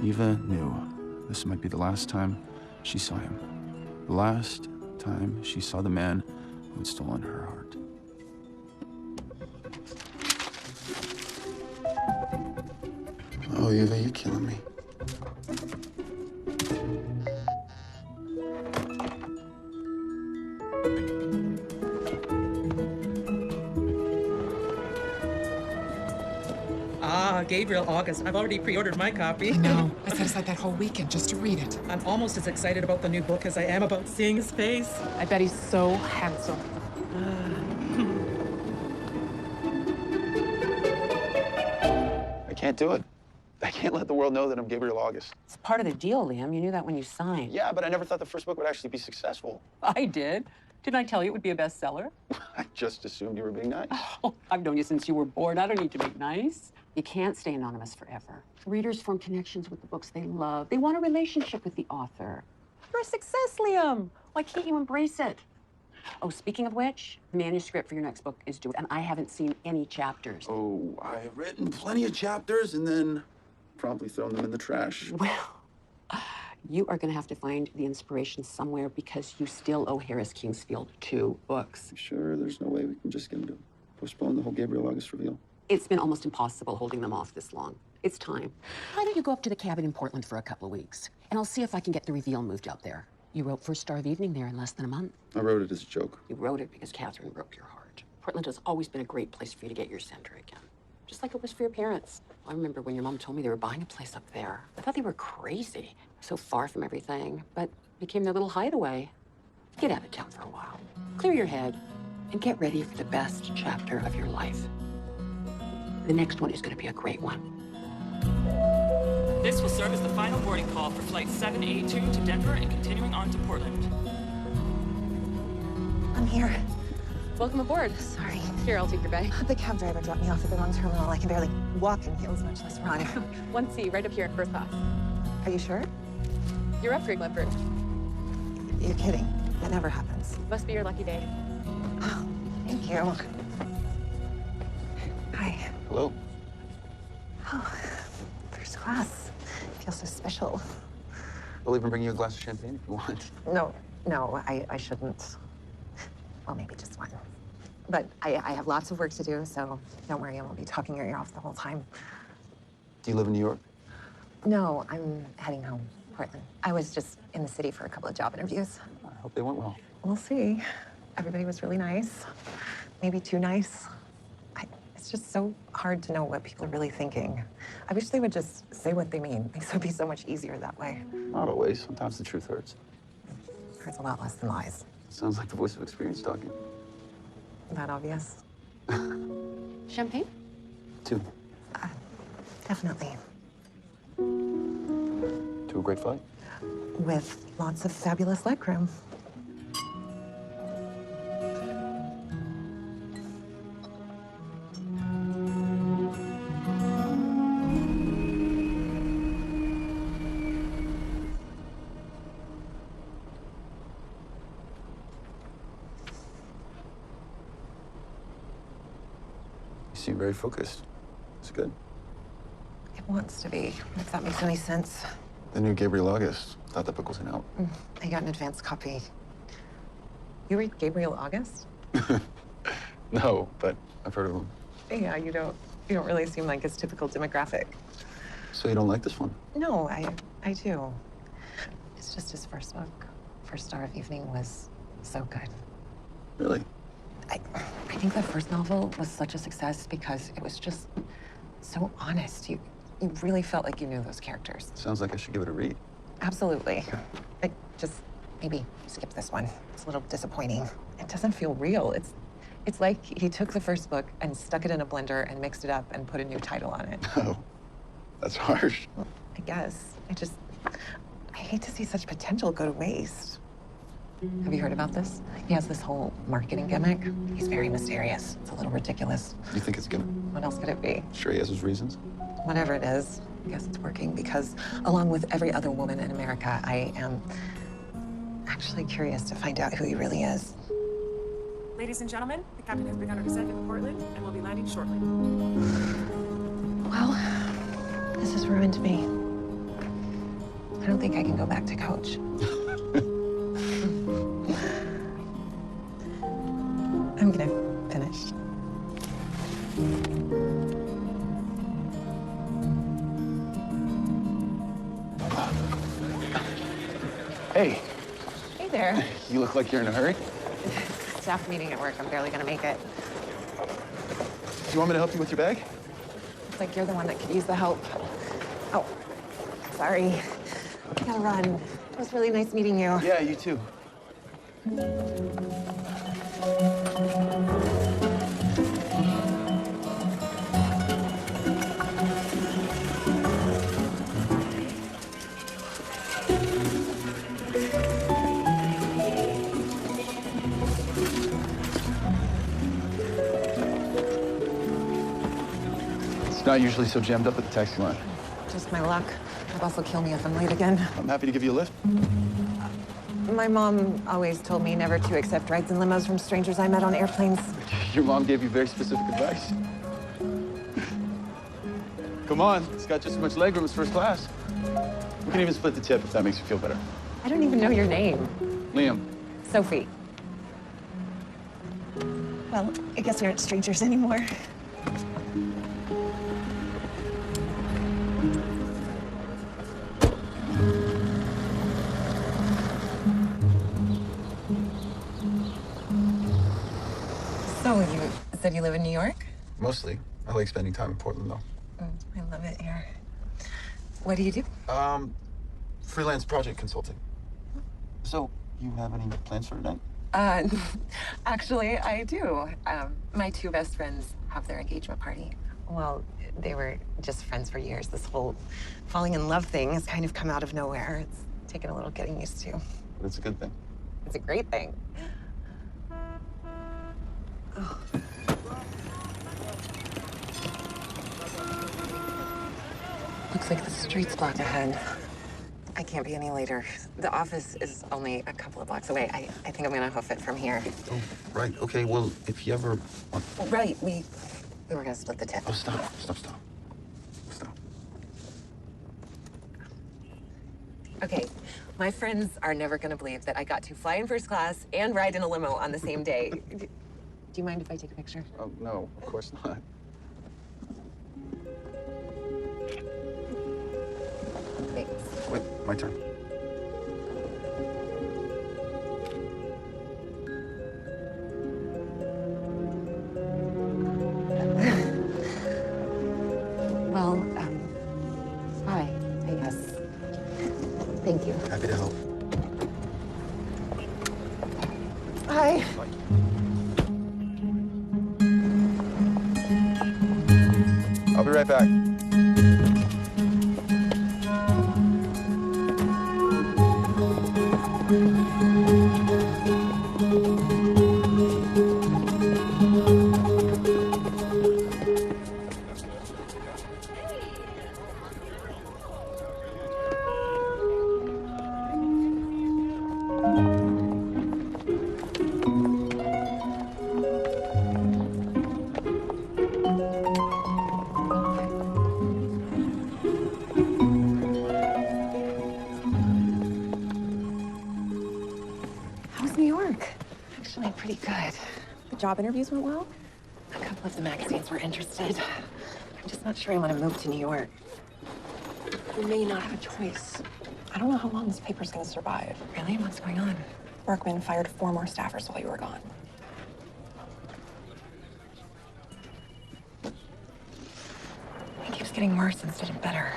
Eva knew this might be the last time she saw him. The last time she saw the man who had stolen her heart. Oh, Eva, you're killing me. Gabriel August. I've already pre-ordered my copy. I know. I set aside that whole weekend just to read it. I'm almost as excited about the new book as I am about seeing his face. I bet he's so handsome. I can't do it. I can't let the world know that I'm Gabriel August. It's part of the deal, Liam. You knew that when you signed. Yeah, but I never thought the first book would actually be successful. I did. Didn't I tell you it would be a bestseller? I just assumed you were being nice. Oh, I've known you since you were born. I don't need to be nice. You can't stay anonymous forever. Readers form connections with the books they love. They want a relationship with the author. You're a success, Liam. Why can't you embrace it? Oh, speaking of which, the manuscript for your next book is due, and I haven't seen any chapters. Oh, I've written plenty of chapters and then promptly thrown them in the trash. Well, you are going to have to find the inspiration somewhere because you still owe Harris Kingsfield 2 books. Sure, there's no way we can just get him to postpone the whole Gabriel August reveal. It's been almost impossible holding them off this long. It's time. Why don't you go up to the cabin in Portland for a couple of weeks, and I'll see if I can get the reveal moved out there. You wrote First Star of Evening there in less than a month. I wrote it as a joke. You wrote it because Catherine broke your heart. Portland has always been a great place for you to get your center again. Just like it was for your parents. I remember when your mom told me they were buying a place up there. I thought they were crazy. So far from everything, but became their little hideaway. Get out of town for a while. Clear your head and get ready for the best chapter of your life. The next one is going to be a great one. This will serve as the final boarding call for Flight 782 to Denver and continuing on to Portland. I'm here. Welcome aboard. Sorry. Here, I'll take your bag. The cab driver dropped me off at the wrong terminal. I can barely walk in heels, much less run. One seat right up here, first class. Are you sure? You're upgrade, Leopard. You're kidding. That never happens. Must be your lucky day. Oh, thank you. Hi. Hello. Oh, first class. Feels so special. I'll even bring you a glass of champagne if you want. No, I shouldn't. Well, maybe just one. But I have lots of work to do, so don't worry, I won't be talking your ear off the whole time. Do you live in New York? No, I'm heading home, Portland. I was just in the city for a couple of job interviews. I hope they went well. We'll see. Everybody was really nice. Maybe too nice. It's just so hard to know what people are really thinking. I wish they would just say what they mean. Things would be so much easier that way. Not always. Sometimes the truth hurts. Hurts a lot less than lies. Sounds like the voice of experience talking. That obvious? Champagne? 2. Definitely. To a great flight? With lots of fabulous legroom. You seem very focused. It's good. It wants to be, if that makes any sense. The new Gabriel August. Thought the book wasn't out. I got an advance copy. You read Gabriel August? No, but I've heard of him. Yeah, you don't really seem like his typical demographic. So you don't like this one? No, I do. It's just his first book. First Star of Evening was so good. Really? I think the first novel was such a success because it was just so honest. You really felt like you knew those characters. Sounds like I should give it a read. Absolutely. Like, just maybe skip this one. It's a little disappointing. It doesn't feel real. It's like he took the first book and stuck it in a blender and mixed it up and put a new title on it. Oh, that's harsh. Well, I guess. I hate to see such potential go to waste. Have you heard about this? He has this whole marketing gimmick. He's very mysterious. It's a little ridiculous. You think it's gonna? What else could it be? Sure, he has his reasons. Whatever it is, I guess it's working because, along with every other woman in America, I am actually curious to find out who he really is. Ladies and gentlemen, the captain has begun our descent into Portland and will be landing shortly. Well, this has ruined me. I don't think I can go back to coach. I'm gonna finish. Hey, Hey there. you look like you're in a hurry. Staff meeting at work. I'm barely gonna make it. Do you want me to help you with your bag? It's like you're the one that could use the help. Oh, sorry. I gotta run. It was really nice meeting you. Yeah, you too. It's not usually so jammed up at the taxi line. Just my luck. My boss will kill me if I'm late again. I'm happy to give you a lift. My mom always told me never to accept rides in limos from strangers I met on airplanes. Your mom gave you very specific advice. Come on, it's got just as much legroom as first class. We can even split the tip if that makes you feel better. I don't even know your name. Liam, Sophie. Well, I guess we aren't strangers anymore. So, you said you live in New York? mostly. I like spending time in Portland, though. I love it here. What do you do? Freelance project consulting. So, you have any plans for tonight? Actually, I do. My two best friends have their engagement party. Well, they were just friends for years. This whole falling in love thing has kind of come out of nowhere. It's taken a little getting used to. But it's a good thing. It's a great thing. Oh. Looks like the street's blocked ahead. I can't be any later. The office is only a couple of blocks away. I think I'm gonna hoof it from here. Oh, right. Okay, well, if you ever want... Right, we were gonna split the tip. Oh, stop. Stop. Okay, my friends are never gonna believe that I got to fly in first class and ride in a limo on the same day. Do you mind if I take a picture? Oh, no, of course not. Thanks. Wait, my turn. Well, hi, I guess. Thank you. Happy to help. Hi. I'll be right back. How's New York? Actually, pretty good. The job interviews went well? A couple of the magazines were interested. I'm just not sure I want to move to New York. You may not have a choice. I don't know how long this paper's gonna survive. Really? What's going on? Berkman fired 4 more staffers while you were gone. It keeps getting worse instead of better.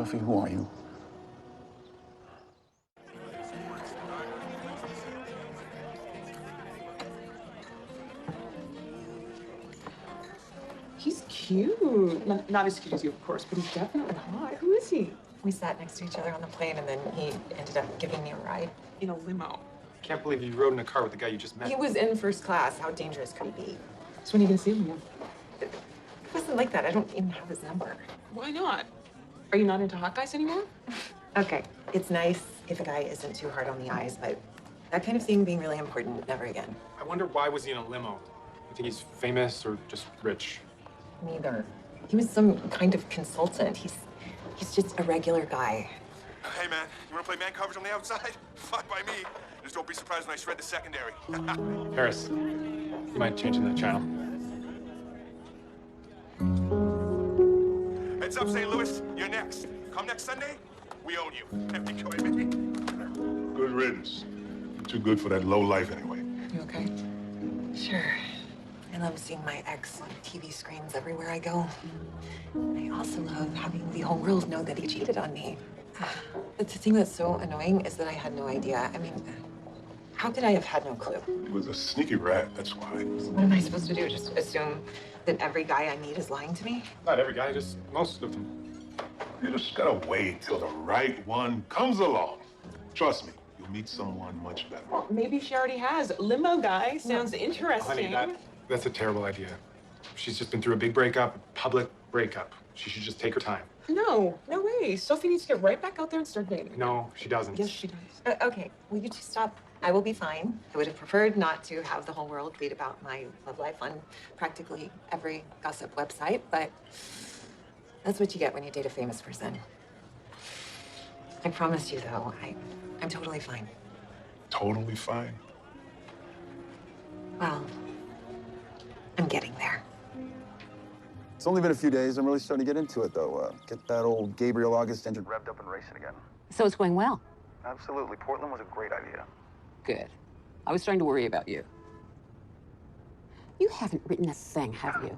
Sophie, who are you? He's cute. Not as cute as you, of course, but he's definitely hot. Who is he? We sat next to each other on the plane, and then he ended up giving me a ride. In a limo. Can't believe you rode in a car with the guy you just met. He was in first class. How dangerous could he be? So when are you gonna see him again? It wasn't like that. I don't even have his number. Why not? Are you not into hot guys anymore? Okay, it's nice if a guy isn't too hard on the eyes, but that kind of thing being really important, never again. I wonder why was he in a limo? You think he's famous or just rich? Neither. He was some kind of consultant. He's just a regular guy. Hey, man, you want to play man coverage on the outside? Fine by me. Just don't be surprised when I shred the secondary. Harris, you mind changing that channel? Heads up, St. Louis. You're next. Come next Sunday, we own you. There we go, baby. Good riddance. You're too good for that low life anyway. You okay? Sure. I love seeing my ex on TV screens everywhere I go. I also love having the whole world know that he cheated on me. But the thing that's so annoying is that I had no idea. I mean, how could I have had no clue? He was a sneaky rat, that's why. So what am I supposed to do? Just assume that every guy I meet is lying to me? Not every guy, just most of them. You just gotta wait till the right one comes along. Trust me, you'll meet someone much better. Well, maybe she already has. Limo guy sounds interesting. Honey, that's a terrible idea. She's just been through a big breakup, public breakup. She should just take her time. No way. Sophie needs to get right back out there and start dating. No, she doesn't. Yes, she does. Okay, will you two stop? I will be fine. I would have preferred not to have the whole world read about my love life on practically every gossip website, but that's what you get when you date a famous person. I promise you, though, I'm totally fine. Totally fine. Well, I'm getting there. It's only been a few days. I'm really starting to get into it, though. Get that old Gabriel August engine revved up and racing again. So it's going well. Absolutely. Portland was a great idea. Good. I was starting to worry about you. You haven't written a thing, have you?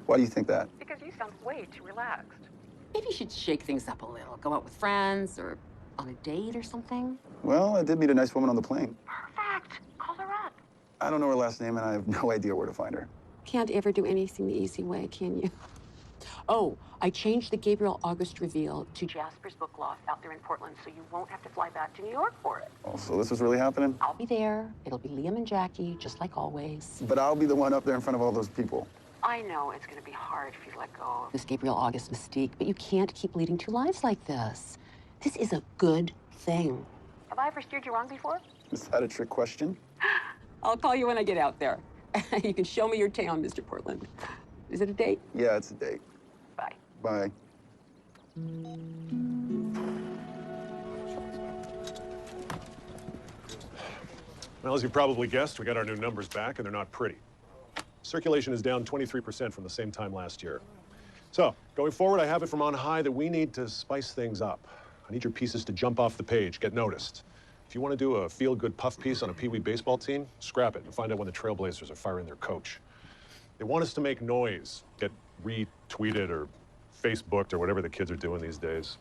Why do you think that? Because you sound way too relaxed. Maybe you should shake things up a little. Go out with friends or on a date or something. Well, I did meet a nice woman on the plane. Perfect. Call her up. I don't know her last name, and I have no idea where to find her. Can't ever do anything the easy way, can you? Oh, I changed the Gabriel August reveal to Jasper's book loft out there in Portland, so you won't have to fly back to New York for it. Oh, so this is really happening? I'll be there. It'll be Liam and Jackie, just like always. But I'll be the one up there in front of all those people. I know it's going to be hard for you to let go of this Gabriel August mystique, but you can't keep leading two lives like this. This is a good thing. Have I ever steered you wrong before? Is that a trick question? I'll call you when I get out there. You can show me your town, Mr. Portland. Is it a date? Yeah, it's a date. Bye. Bye. Well, as you probably guessed, we got our new numbers back, and they're not pretty. Circulation is down 23% from the same time last year. So, going forward, I have it from on high that we need to spice things up. I need your pieces to jump off the page, get noticed. If you want to do a feel-good puff piece on a Pee Wee baseball team, scrap it and find out when the Trailblazers are firing their coach. They want us to make noise, get retweeted or Facebooked or whatever the kids are doing these days.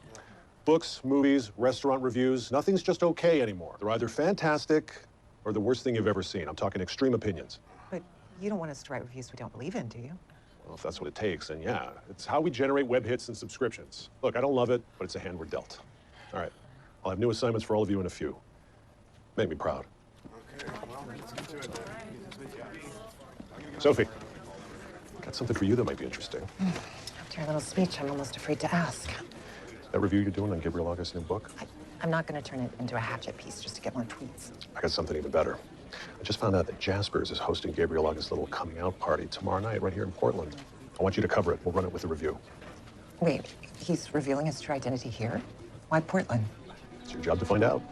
Books, movies, restaurant reviews, nothing's just okay anymore. They're either fantastic or the worst thing you've ever seen. I'm talking extreme opinions. But you don't want us to write reviews we don't believe in, do you? Well, if that's what it takes, then yeah. It's how we generate web hits and subscriptions. Look, I don't love it, but it's a hand we're dealt. All right, I'll have new assignments for all of you in a few. Make me proud. Okay, well, let's get to it then. Sophie, got something for you that might be interesting. After your little speech, I'm almost afraid to ask. That review you're doing on Gabriel August's new book? I'm not going to turn it into a hatchet piece just to get more tweets. I got something even better. I just found out that Jasper's is hosting Gabriel August's little coming out party tomorrow night right here in Portland. I want you to cover it. We'll run it with a review. Wait, he's revealing his true identity here? Why Portland? It's your job to find out.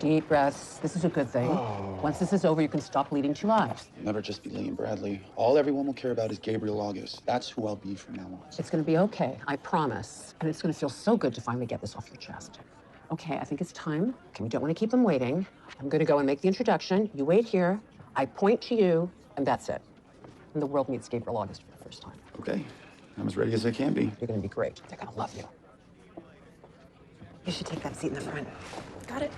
Deep breaths. This is a good thing. Oh, Once this is over, you can stop bleeding 2 eyes. It'll never just be Lee and Bradley. All everyone will care about is Gabriel August. That's who I'll be from now on. It's gonna be okay, I promise. And it's gonna feel so good to finally get this off your chest. Okay, I think it's time. Okay, we don't want to keep them waiting. I'm gonna go and make the introduction. You wait here, I point to you, and that's it. And the world meets Gabriel August for the first time. Okay, I'm as ready as I can be. You're gonna be great. They're gonna love you. You should take that seat in the front. Got it.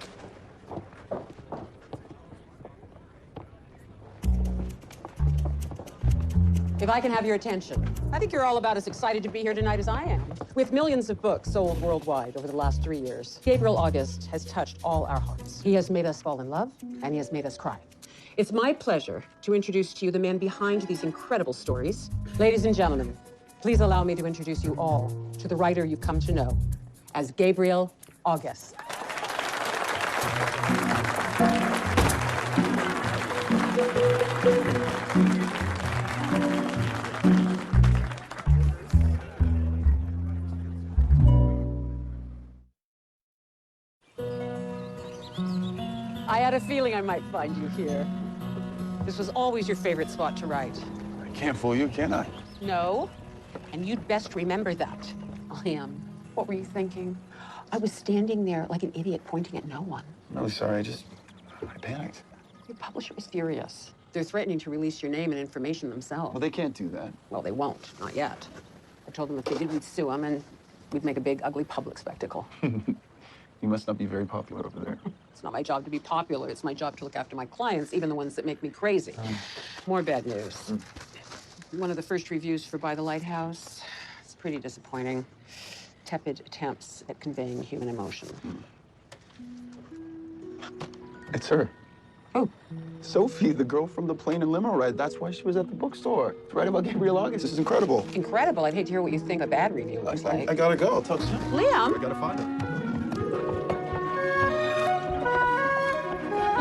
If I can have your attention, I think you're all about as excited to be here tonight as I am. With millions of books sold worldwide over the last 3 years, Gabriel August has touched all our hearts. He has made us fall in love, and he has made us cry. It's my pleasure to introduce to you the man behind these incredible stories. Ladies and gentlemen, please allow me to introduce you all to the writer you've come to know as Gabriel August. I had a feeling I might find you here. This was always your favorite spot to write. I can't fool you, can I? No, and you'd best remember that. Liam, what were you thinking? I was standing there like an idiot pointing at no one. I'm really sorry, I panicked. Your publisher was furious. They're threatening to release your name and information themselves. Well, they can't do that. Well, they won't, not yet. I told them if they did, we'd sue them and we'd make a big, ugly public spectacle. You must not be very popular over there. It's not my job to be popular. It's my job to look after my clients, even the ones that make me crazy. More bad news. One of the first reviews for By the Lighthouse. It's pretty disappointing. Tepid attempts at conveying human emotion. It's her. Oh. Sophie, the girl from the plane and limo ride. That's why she was at the bookstore. To write about Gabriel August. This is incredible. Incredible. I'd hate to hear what you think a bad review looks like. I gotta go. I'll talk soon. Liam! I gotta find her.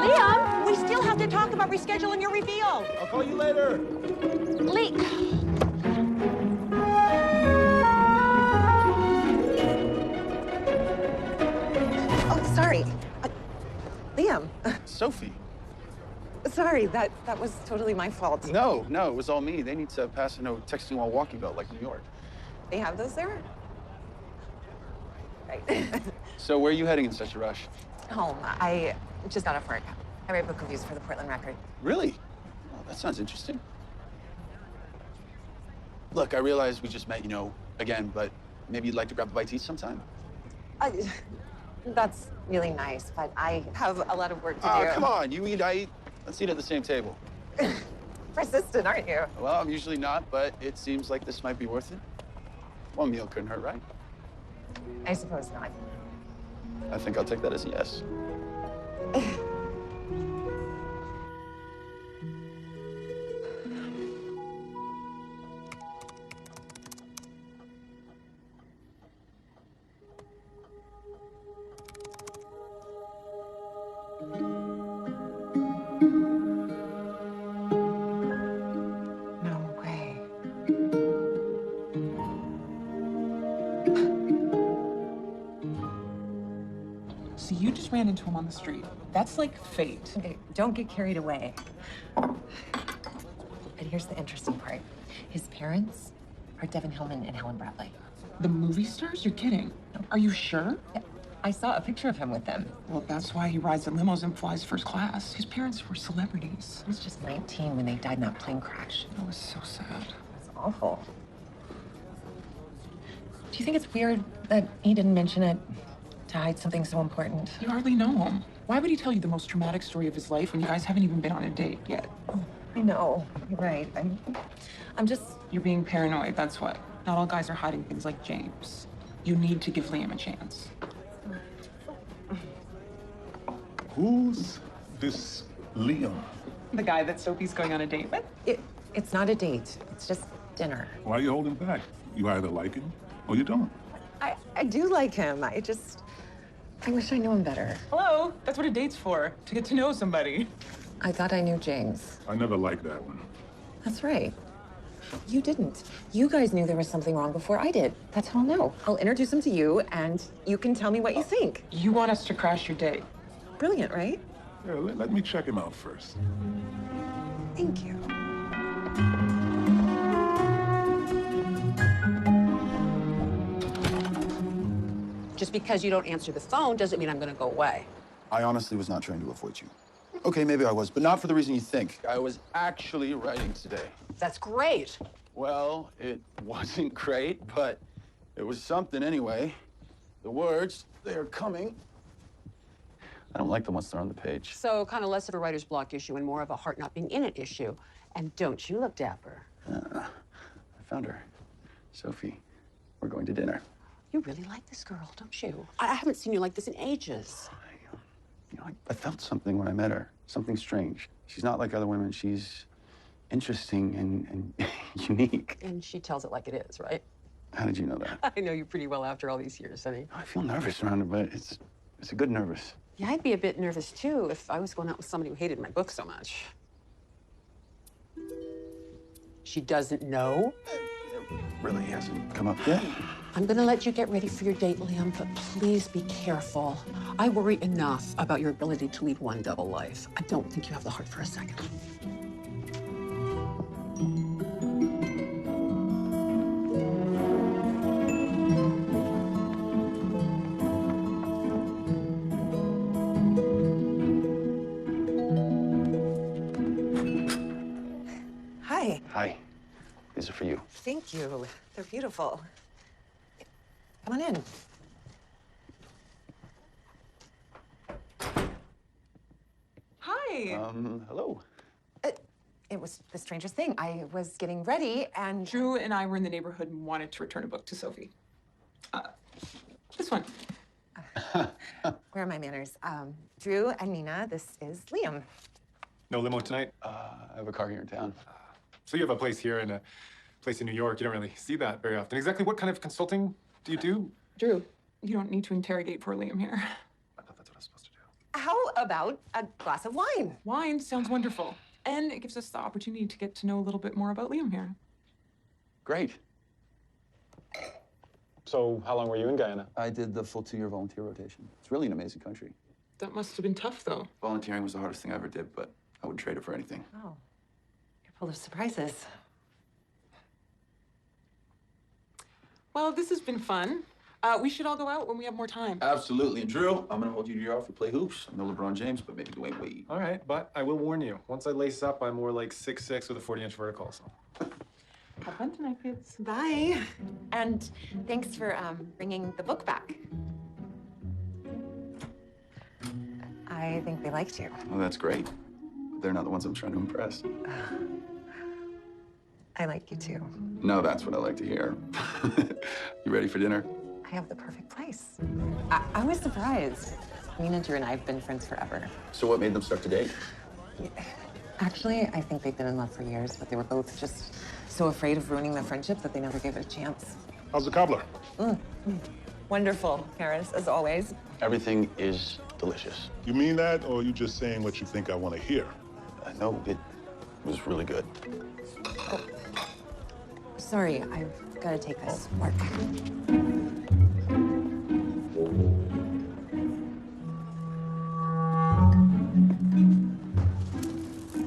Liam, we still have to talk about rescheduling your reveal. I'll call you later. Oh, sorry. Liam. Sophie. Sorry, that was totally my fault. No, it was all me. They need to pass a no texting while walking belt like New York. They have those there? Right. So where are you heading in such a rush? Home. I just got off work. I write book reviews for the Portland Record. Really? Oh, that sounds interesting. Look, I realize we just met, again, but maybe you'd like to grab a bite to eat sometime? That's really nice, but I have a lot of work to do. Oh, come on. You eat, I eat. Let's eat at the same table. Persistent, aren't you? Well, I'm usually not, but it seems like this might be worth it. One meal couldn't hurt, right? I suppose not. I think I'll take that as a yes. No way. So you just ran into him on the street. That's like fate. Okay, don't get carried away. But here's the interesting part. His parents are Devin Hillman and Helen Bradley. The movie stars? You're kidding. Are you sure? Yeah, I saw a picture of him with them. Well, that's why he rides in limos and flies first class. His parents were celebrities. He was just 19 when they died in that plane crash. That was so sad. It's awful. Do you think it's weird that he didn't mention it to hide something so important? You hardly know him. Why would he tell you the most traumatic story of his life when you guys haven't even been on a date yet? I know. You're right. I'm just... You're being paranoid, that's what. Not all guys are hiding things like James. You need to give Liam a chance. Who's this Liam? The guy that Sophie's going on a date with? It's not a date. It's just dinner. Why are you holding back? You either like him or you don't. I do like him. I wish I knew him better. Hello, that's what a date's for, to get to know somebody. I thought I knew James. I never liked that one. That's right. You didn't. You guys knew there was something wrong before I did. That's how I'll know. I'll introduce him to you, and you can tell me what you think. You want us to crash your date? Brilliant, right? Yeah, let me check him out first. Thank you. Just because you don't answer the phone doesn't mean I'm gonna go away. I honestly was not trying to avoid you. Okay, maybe I was, but not for the reason you think. I was actually writing today. That's great. Well, it wasn't great, but it was something anyway. The words, they are coming. I don't like them once they're on the page. So kind of less of a writer's block issue and more of a heart not being in it issue. And don't you look dapper. I found her. Sophie, we're going to dinner. You really like this girl, don't you? I haven't seen you like this in ages. I felt something when I met her. Something strange. She's not like other women. She's interesting and unique. And she tells it like it is, right? How did you know that? I know you pretty well after all these years, honey. I feel nervous around her, but it's a good nervous. Yeah, I'd be a bit nervous, too, if I was going out with somebody who hated my book so much. She doesn't know? It really hasn't come up yet. I'm gonna let you get ready for your date, Liam, but please be careful. I worry enough about your ability to lead one double life. I don't think you have the heart for a second. Hi. Hi. These are for you. Thank you. They're beautiful. Come on in. Hi. Hello. It was the strangest thing. I was getting ready and... Drew and I were in the neighborhood and wanted to return a book to Sophie. This one. Where are my manners? Drew and Nina, this is Liam. No limo tonight? I have a car here in town. So you have a place here and a place in New York. You don't really see that very often. Exactly what kind of consulting do you do? Drew, you don't need to interrogate poor Liam here. I thought that's what I was supposed to do. How about a glass of wine? Wine sounds wonderful. And it gives us the opportunity to get to know a little bit more about Liam here. Great. So, how long were you in Guyana? I did the full 2-year volunteer rotation. It's really an amazing country. That must have been tough, though. Volunteering was the hardest thing I ever did, but I wouldn't trade it for anything. Oh, you're full of surprises. Well, this has been fun. We should all go out when we have more time. Absolutely. And Drew, I'm going to hold you to your offer to play hoops. No LeBron James, but maybe Dwayne Wade. All right, but I will warn you. Once I lace up, I'm more like 6'6" with a 40-inch vertical, so. Have fun tonight, kids. Bye. And thanks for bringing the book back. I think they liked you. Well, that's great. But they're not the ones I'm trying to impress. I like you too. No, that's what I like to hear. You ready for dinner? I have the perfect place. I was surprised. Nina, Drew, and I have been friends forever. So what made them start to date? Actually, I think they've been in love for years, but they were both just so afraid of ruining their friendship that they never gave it a chance. How's the cobbler? Wonderful, Paris, as always. Everything is delicious. You mean that, or are you just saying what you think I want to hear? No, it was really good. Sorry, I've got to take this work.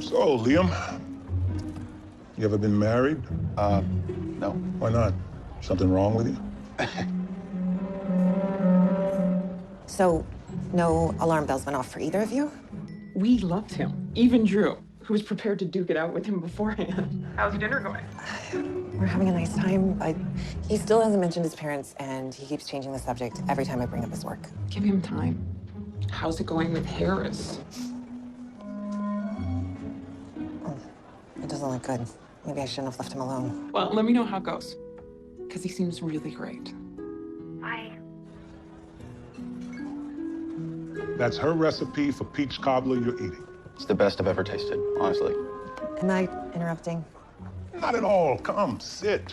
So, Liam, you ever been married? No. Why not? Something wrong with you? So, no alarm bells went off for either of you? We loved him. Even Drew, who was prepared to duke it out with him beforehand. How's dinner going? We're having a nice time, but he still hasn't mentioned his parents, and he keeps changing the subject every time I bring up his work. Give him time. How's it going with Harris? It doesn't look good. Maybe I shouldn't have left him alone. Well, let me know how it goes. Because he seems really great. Bye. That's her recipe for peach cobbler you're eating. It's the best I've ever tasted, honestly. Am I interrupting? Not at all. Come, sit.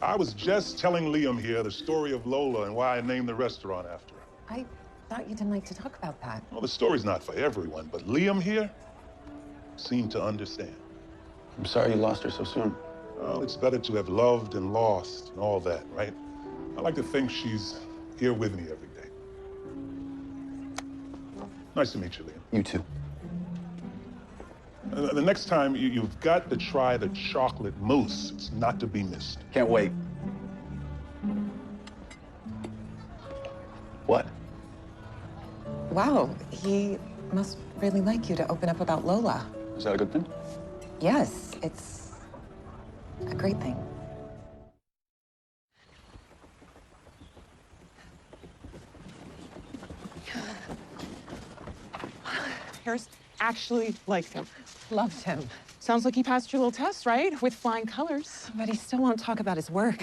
I was just telling Liam here the story of Lola and why I named the restaurant after her. I thought you didn't like to talk about that. Well, the story's not for everyone, but Liam here seemed to understand. I'm sorry you lost her so soon. Well, it's better to have loved and lost and all that, right? I like to think she's here with me every day. Nice to meet you, Liam. You too. The next time, you've got to try the chocolate mousse. It's not to be missed. Can't wait. What? Wow, he must really like you to open up about Lola. Is that a good thing? Yes, it's a great thing. Harris actually liked him. Loved him. Sounds like he passed your little test, right? With flying colors. But he still won't talk about his work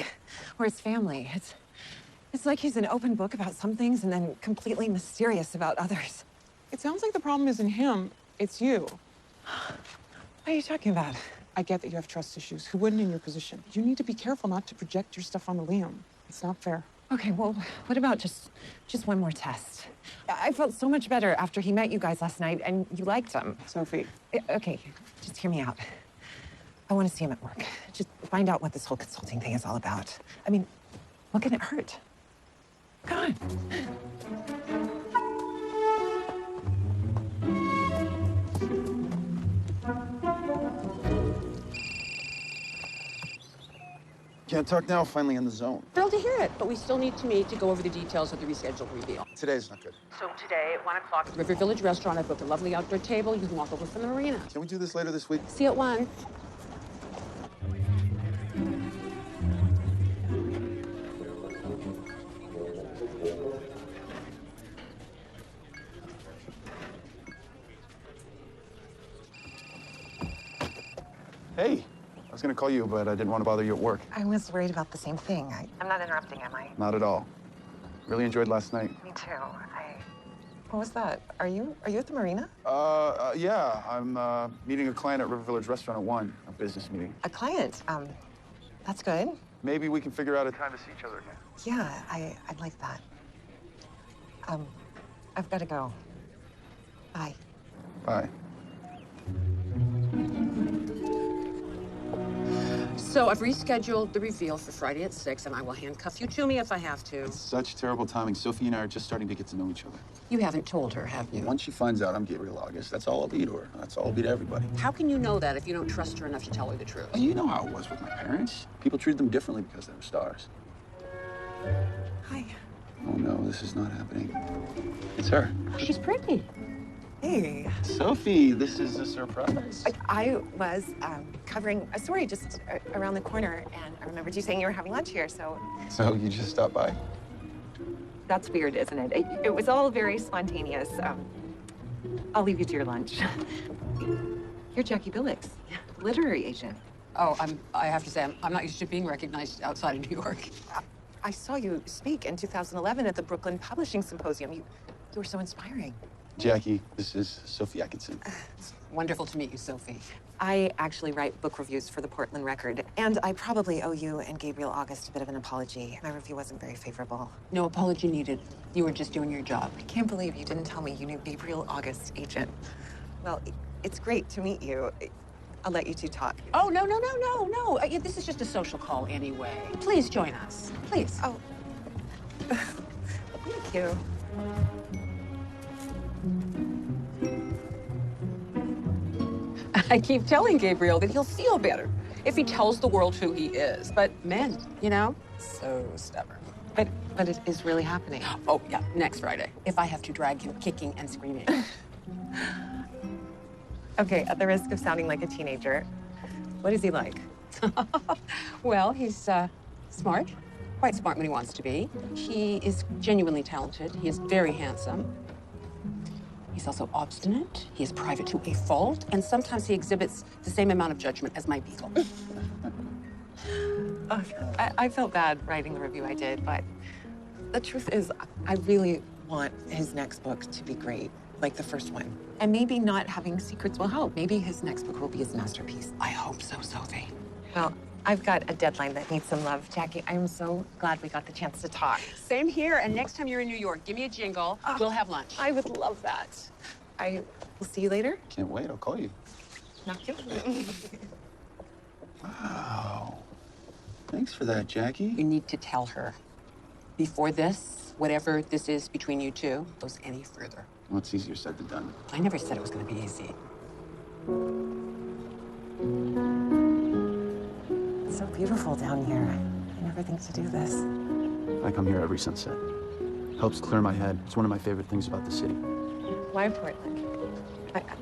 or his family. It's like he's an open book about some things and then completely mysterious about others. It sounds like the problem isn't him, it's you. What are you talking about? I get that you have trust issues. Who wouldn't in your position? You need to be careful not to project your stuff onto Liam. It's not fair. Okay, well, what about just one more test? I felt so much better after he met you guys last night, and you liked him. Sophie. Okay, just hear me out. I want to see him at work. Just find out what this whole consulting thing is all about. I mean, what can it hurt? Come on. Can't talk now, finally in the zone. Thrilled to hear it, but we still need to meet to go over the details of the rescheduled reveal. Today's not good. So today at 1 o'clock, River Village Restaurant, I've booked a lovely outdoor table. You can walk over from the marina. Can we do this later this week? See you at 1. Hey, I was gonna call you, but I didn't want to bother you at work. I was worried about the same thing. I'm not interrupting, am I? Not at all. Really enjoyed last night. Me too. What was that? Are you at the marina? Yeah. I'm meeting a client at River Village Restaurant at 1, a business meeting. A client? That's good. Maybe we can figure out a time to see each other again. Yeah, I'd like that. I've got to go. Bye. Bye. So I've rescheduled the reveal for Friday at 6, and I will handcuff you to me if I have to. Such terrible timing. Sophie and I are just starting to get to know each other. You haven't told her, have you? Once she finds out I'm Gabriel August, that's all I'll be to her. That's all I'll be to everybody. How can you know that if you don't trust her enough to tell her the truth? Well, you know how it was with my parents. People treated them differently because they were stars. Hi. Oh, no, this is not happening. It's her. She's pretty. Hey. Sophie, this is a surprise. I was covering a story just around the corner, and I remembered you saying you were having lunch here, so... So you just stopped by? That's weird, isn't it? It was all very spontaneous. I'll leave you to your lunch. You're Jackie Billix, literary agent. Oh, I have to say, I'm not used to being recognized outside of New York. I saw you speak in 2011 at the Brooklyn Publishing Symposium. You were so inspiring. Jackie, this is Sophie Atkinson. It's wonderful to meet you, Sophie. I actually write book reviews for the Portland Record, and I probably owe you and Gabriel August a bit of an apology. My review wasn't very favorable. No apology needed. You were just doing your job. I can't believe you didn't tell me you knew Gabriel August's agent. Well, it's great to meet you. I'll let you two talk. Oh, no. This is just a social call anyway. Please join us. Please. Oh. Thank you. I keep telling Gabriel that he'll feel better if he tells the world who he is. But men, you know, so stubborn. But it is really happening. Oh, yeah, next Friday, if I have to drag him kicking and screaming. Okay, at the risk of sounding like a teenager, what is he like? Well, he's smart, quite smart when he wants to be. He is genuinely talented. He is very handsome. He's also obstinate. He is private to a fault, and sometimes he exhibits the same amount of judgment as my beagle. I felt bad writing the review I did, but the truth is, I really want his next book to be great, like the first one. And maybe not having secrets will help. Maybe his next book will be his masterpiece. I hope so, Sophie. Well, I've got a deadline that needs some love. Jackie, I'm so glad we got the chance to talk. Same here, and next time you're in New York, give me a jingle. We'll have lunch. I would love that. I will see you later. Can't wait, I'll call you. Not you. Wow. Thanks for that, Jackie. You need to tell her. Before this, whatever this is between you two, goes any further. Well, it's easier said than done. I never said it was going to be easy. It's so beautiful down here. I never think to do this. I come here every sunset. Helps clear my head. It's one of my favorite things about the city. Why Portland?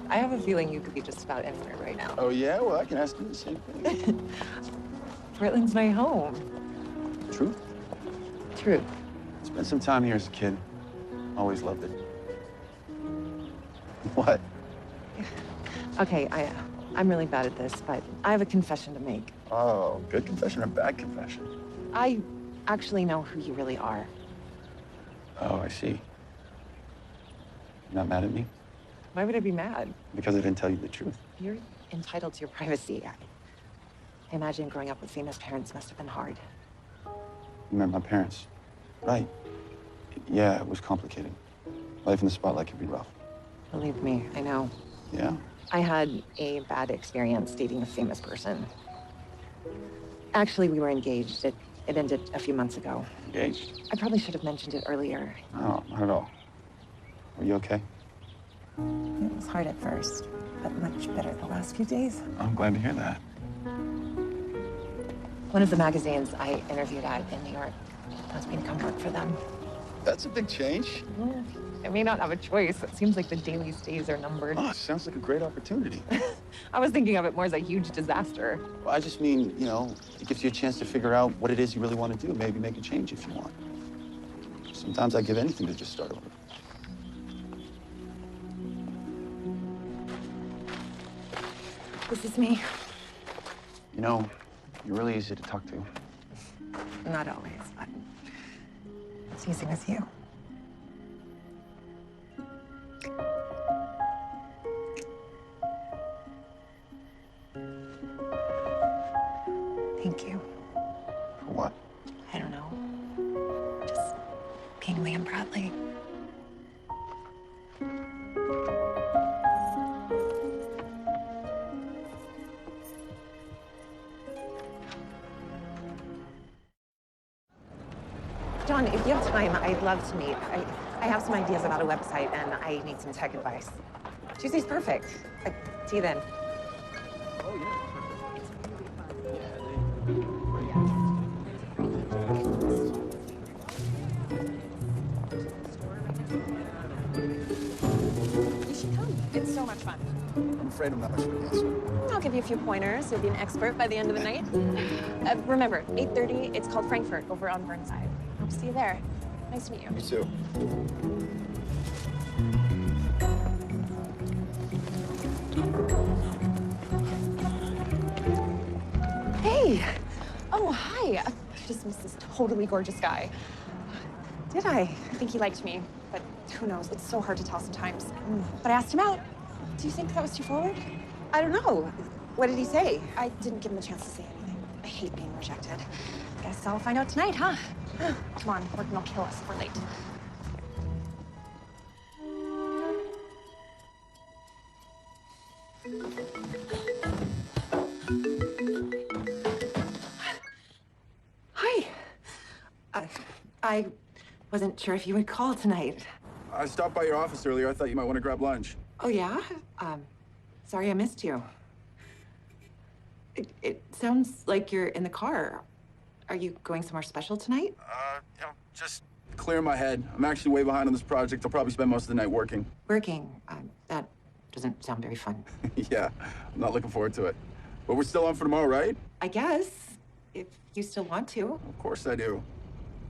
I have a feeling you could be just about anywhere right now. Oh, yeah? Well, I can ask you the same thing. Portland's my home. Truth? Truth. Spent some time here as a kid. Always loved it. What? Okay, I'm really bad at this, but I have a confession to make. Oh, good confession or bad confession? I actually know who you really are. Oh, I see. You're not mad at me? Why would I be mad? Because I didn't tell you the truth. You're entitled to your privacy. I imagine growing up with famous parents must have been hard. You met my parents. Right. Yeah, it was complicated. Life in the spotlight can be rough. Believe me, I know. Yeah? I had a bad experience dating a famous person. Actually, we were engaged. It ended a few months ago. Engaged? I probably should have mentioned it earlier. No, not at all. Are you okay? It was hard at first, but much better the last few days. I'm glad to hear that. One of the magazines I interviewed at in New York asked me to come work for them. That's a big change. I may not have a choice. It seems like the daily stays are numbered. Oh, sounds like a great opportunity. I was thinking of it more as a huge disaster. Well, I just mean, you know, it gives you a chance to figure out what it is you really want to do. Maybe make a change if you want. Sometimes I give anything to just start over. This is me. You know, you're really easy to talk to. Not always, but it's easy with you. Thank you. For what? I don't know. Just being Liam Bradley. John, if you have time, I'd love to meet. I have some ideas about a website, and I need some tech advice. Tuesday's perfect. See you then. Oh, yeah. You should come. It's so much fun. I'm afraid I'm not much of a dancer. I'll give you a few pointers. You'll be an expert by the end of the night. Remember, 8:30, it's called Frankfurt over on Burnside. Hope to see you there. Nice to meet you. You too. Hey! Oh, hi. I just missed this totally gorgeous guy. Did I? I think he liked me, but who knows? It's so hard to tell sometimes. But I asked him out. Do you think that was too forward? I don't know. What did he say? I didn't give him a chance to say anything. I hate being rejected. Guess I'll find out tonight, huh? Come on, work will kill us if we're late. Hi. I wasn't sure if you would call tonight. I stopped by your office earlier. I thought you might want to grab lunch. Oh, yeah? Sorry I missed you. It sounds like you're in the car. Are you going somewhere special tonight? Just clear my head. I'm actually way behind on this project. I'll probably spend most of the night working. Working. That doesn't sound very fun. Yeah, I'm not looking forward to it. But we're still on for tomorrow, right? I guess, if you still want to. Of course I do.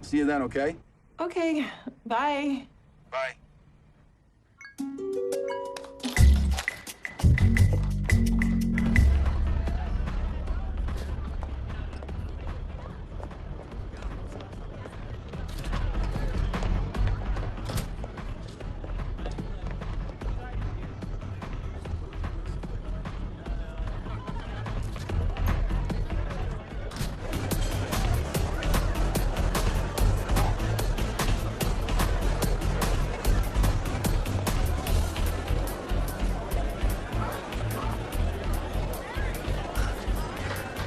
See you then, okay? Okay, bye. Bye.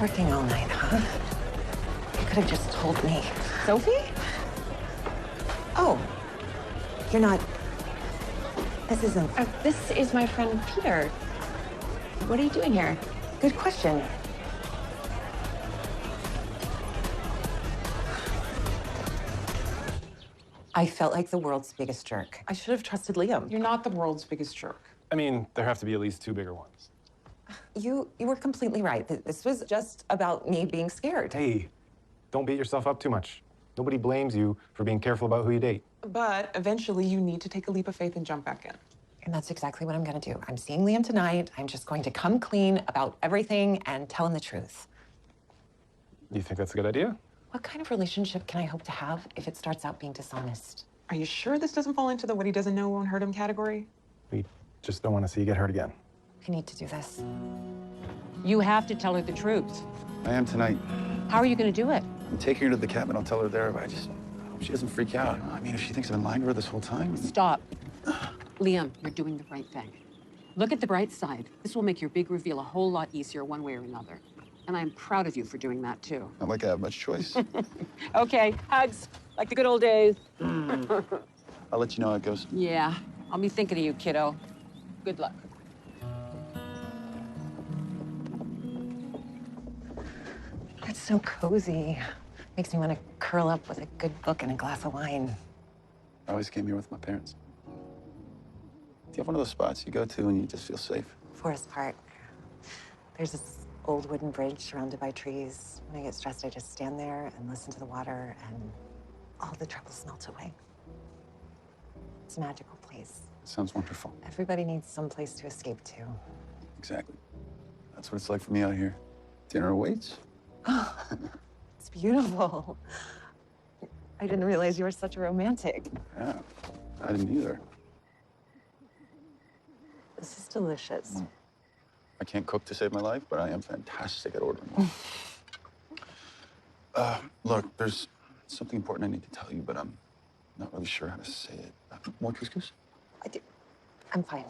Working all night, huh? You could have just told me. Sophie? Oh, you're not This isn't. This is my friend Peter. What are you doing here? Good question. I felt like the world's biggest jerk. I should have trusted Liam. You're not the world's biggest jerk. I mean, there have to be at least 2 bigger ones. You were completely right. This was just about me being scared. Hey, don't beat yourself up too much. Nobody blames you for being careful about who you date. But eventually you need to take a leap of faith and jump back in. And that's exactly what I'm gonna do. I'm seeing Liam tonight. I'm just going to come clean about everything and tell him the truth. You think that's a good idea? What kind of relationship can I hope to have if it starts out being dishonest? Are you sure this doesn't fall into the what he doesn't know won't hurt him category? We just don't want to see you get hurt again. I need to do this. You have to tell her the truth. I am tonight. How are you going to do it? I'm taking her to the cabin. I'll tell her there, but I hope she doesn't freak out. I mean, if she thinks I've been lying to her this whole time. Stop. Liam, you're doing the right thing. Look at the bright side. This will make your big reveal a whole lot easier one way or another. And I'm proud of you for doing that, too. Not like I have much choice. Okay, hugs, like the good old days. I'll let you know how it goes. Yeah, I'll be thinking of you, kiddo. Good luck. It's so cozy. Makes me want to curl up with a good book and a glass of wine. I always came here with my parents. Do you have one of those spots you go to and you just feel safe? Forest Park. There's this old wooden bridge surrounded by trees. When I get stressed, I just stand there and listen to the water, and all the troubles melt away. It's a magical place. Sounds wonderful. Everybody needs some place to escape to. Exactly. That's what it's like for me out here. Dinner awaits. It's beautiful. I didn't realize you were such a romantic. Yeah, I didn't either. This is delicious. I can't cook to save my life, but I am fantastic at ordering one. Look, there's something important I need to tell you, but I'm not really sure how to say it. More couscous? I'm fine.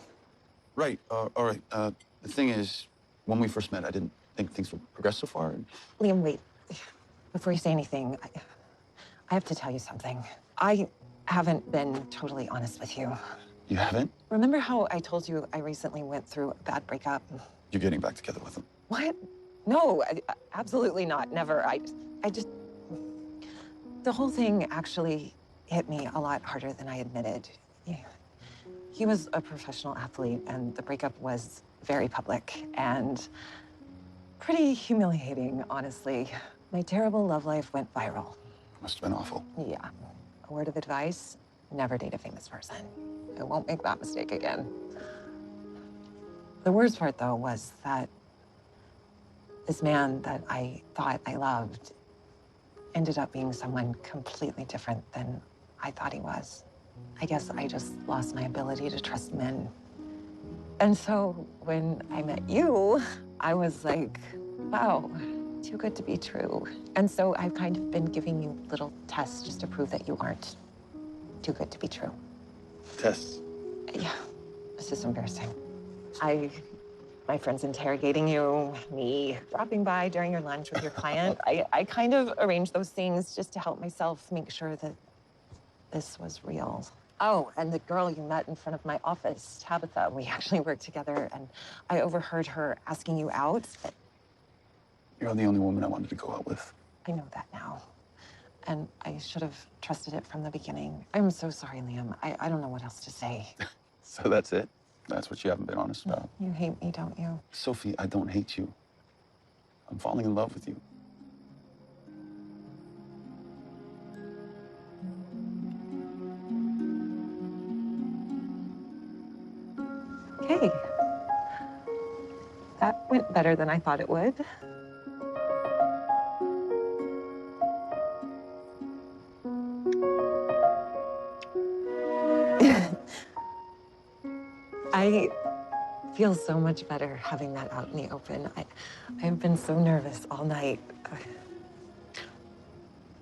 Right, all right. The thing is, when we first met, I didn't think things would progress so far. Liam, wait. Before you say anything, I have to tell you something. I haven't been totally honest with you. You haven't? Remember how I told you I recently went through a bad breakup? You're getting back together with him. What? No, absolutely not. Never. I just... The whole thing actually hit me a lot harder than I admitted. He was a professional athlete, and the breakup was very public and pretty humiliating, honestly. My terrible love life went viral. Must have been awful. Yeah. A word of advice, never date a famous person. I won't make that mistake again. The worst part, though, was that this man that I thought I loved ended up being someone completely different than I thought he was. I guess I just lost my ability to trust men. And so when I met you, I was like, wow, too good to be true. And so I've kind of been giving you little tests just to prove that you aren't too good to be true. Tests? Yeah, it's just embarrassing. My friend's interrogating you, me dropping by during your lunch with your client. I kind of arranged those things just to help myself make sure that this was real. Oh, and the girl you met in front of my office, Tabitha, we actually worked together, and I overheard her asking you out. You're the only woman I wanted to go out with. I know that now. And I should have trusted it from the beginning. I'm so sorry, Liam. I don't know what else to say. So that's it? That's what you haven't been honest about? You hate me, don't you? Sophie, I don't hate you. I'm falling in love with you. Okay. That went better than I thought it would. I feel so much better having that out in the open. I've been so nervous all night.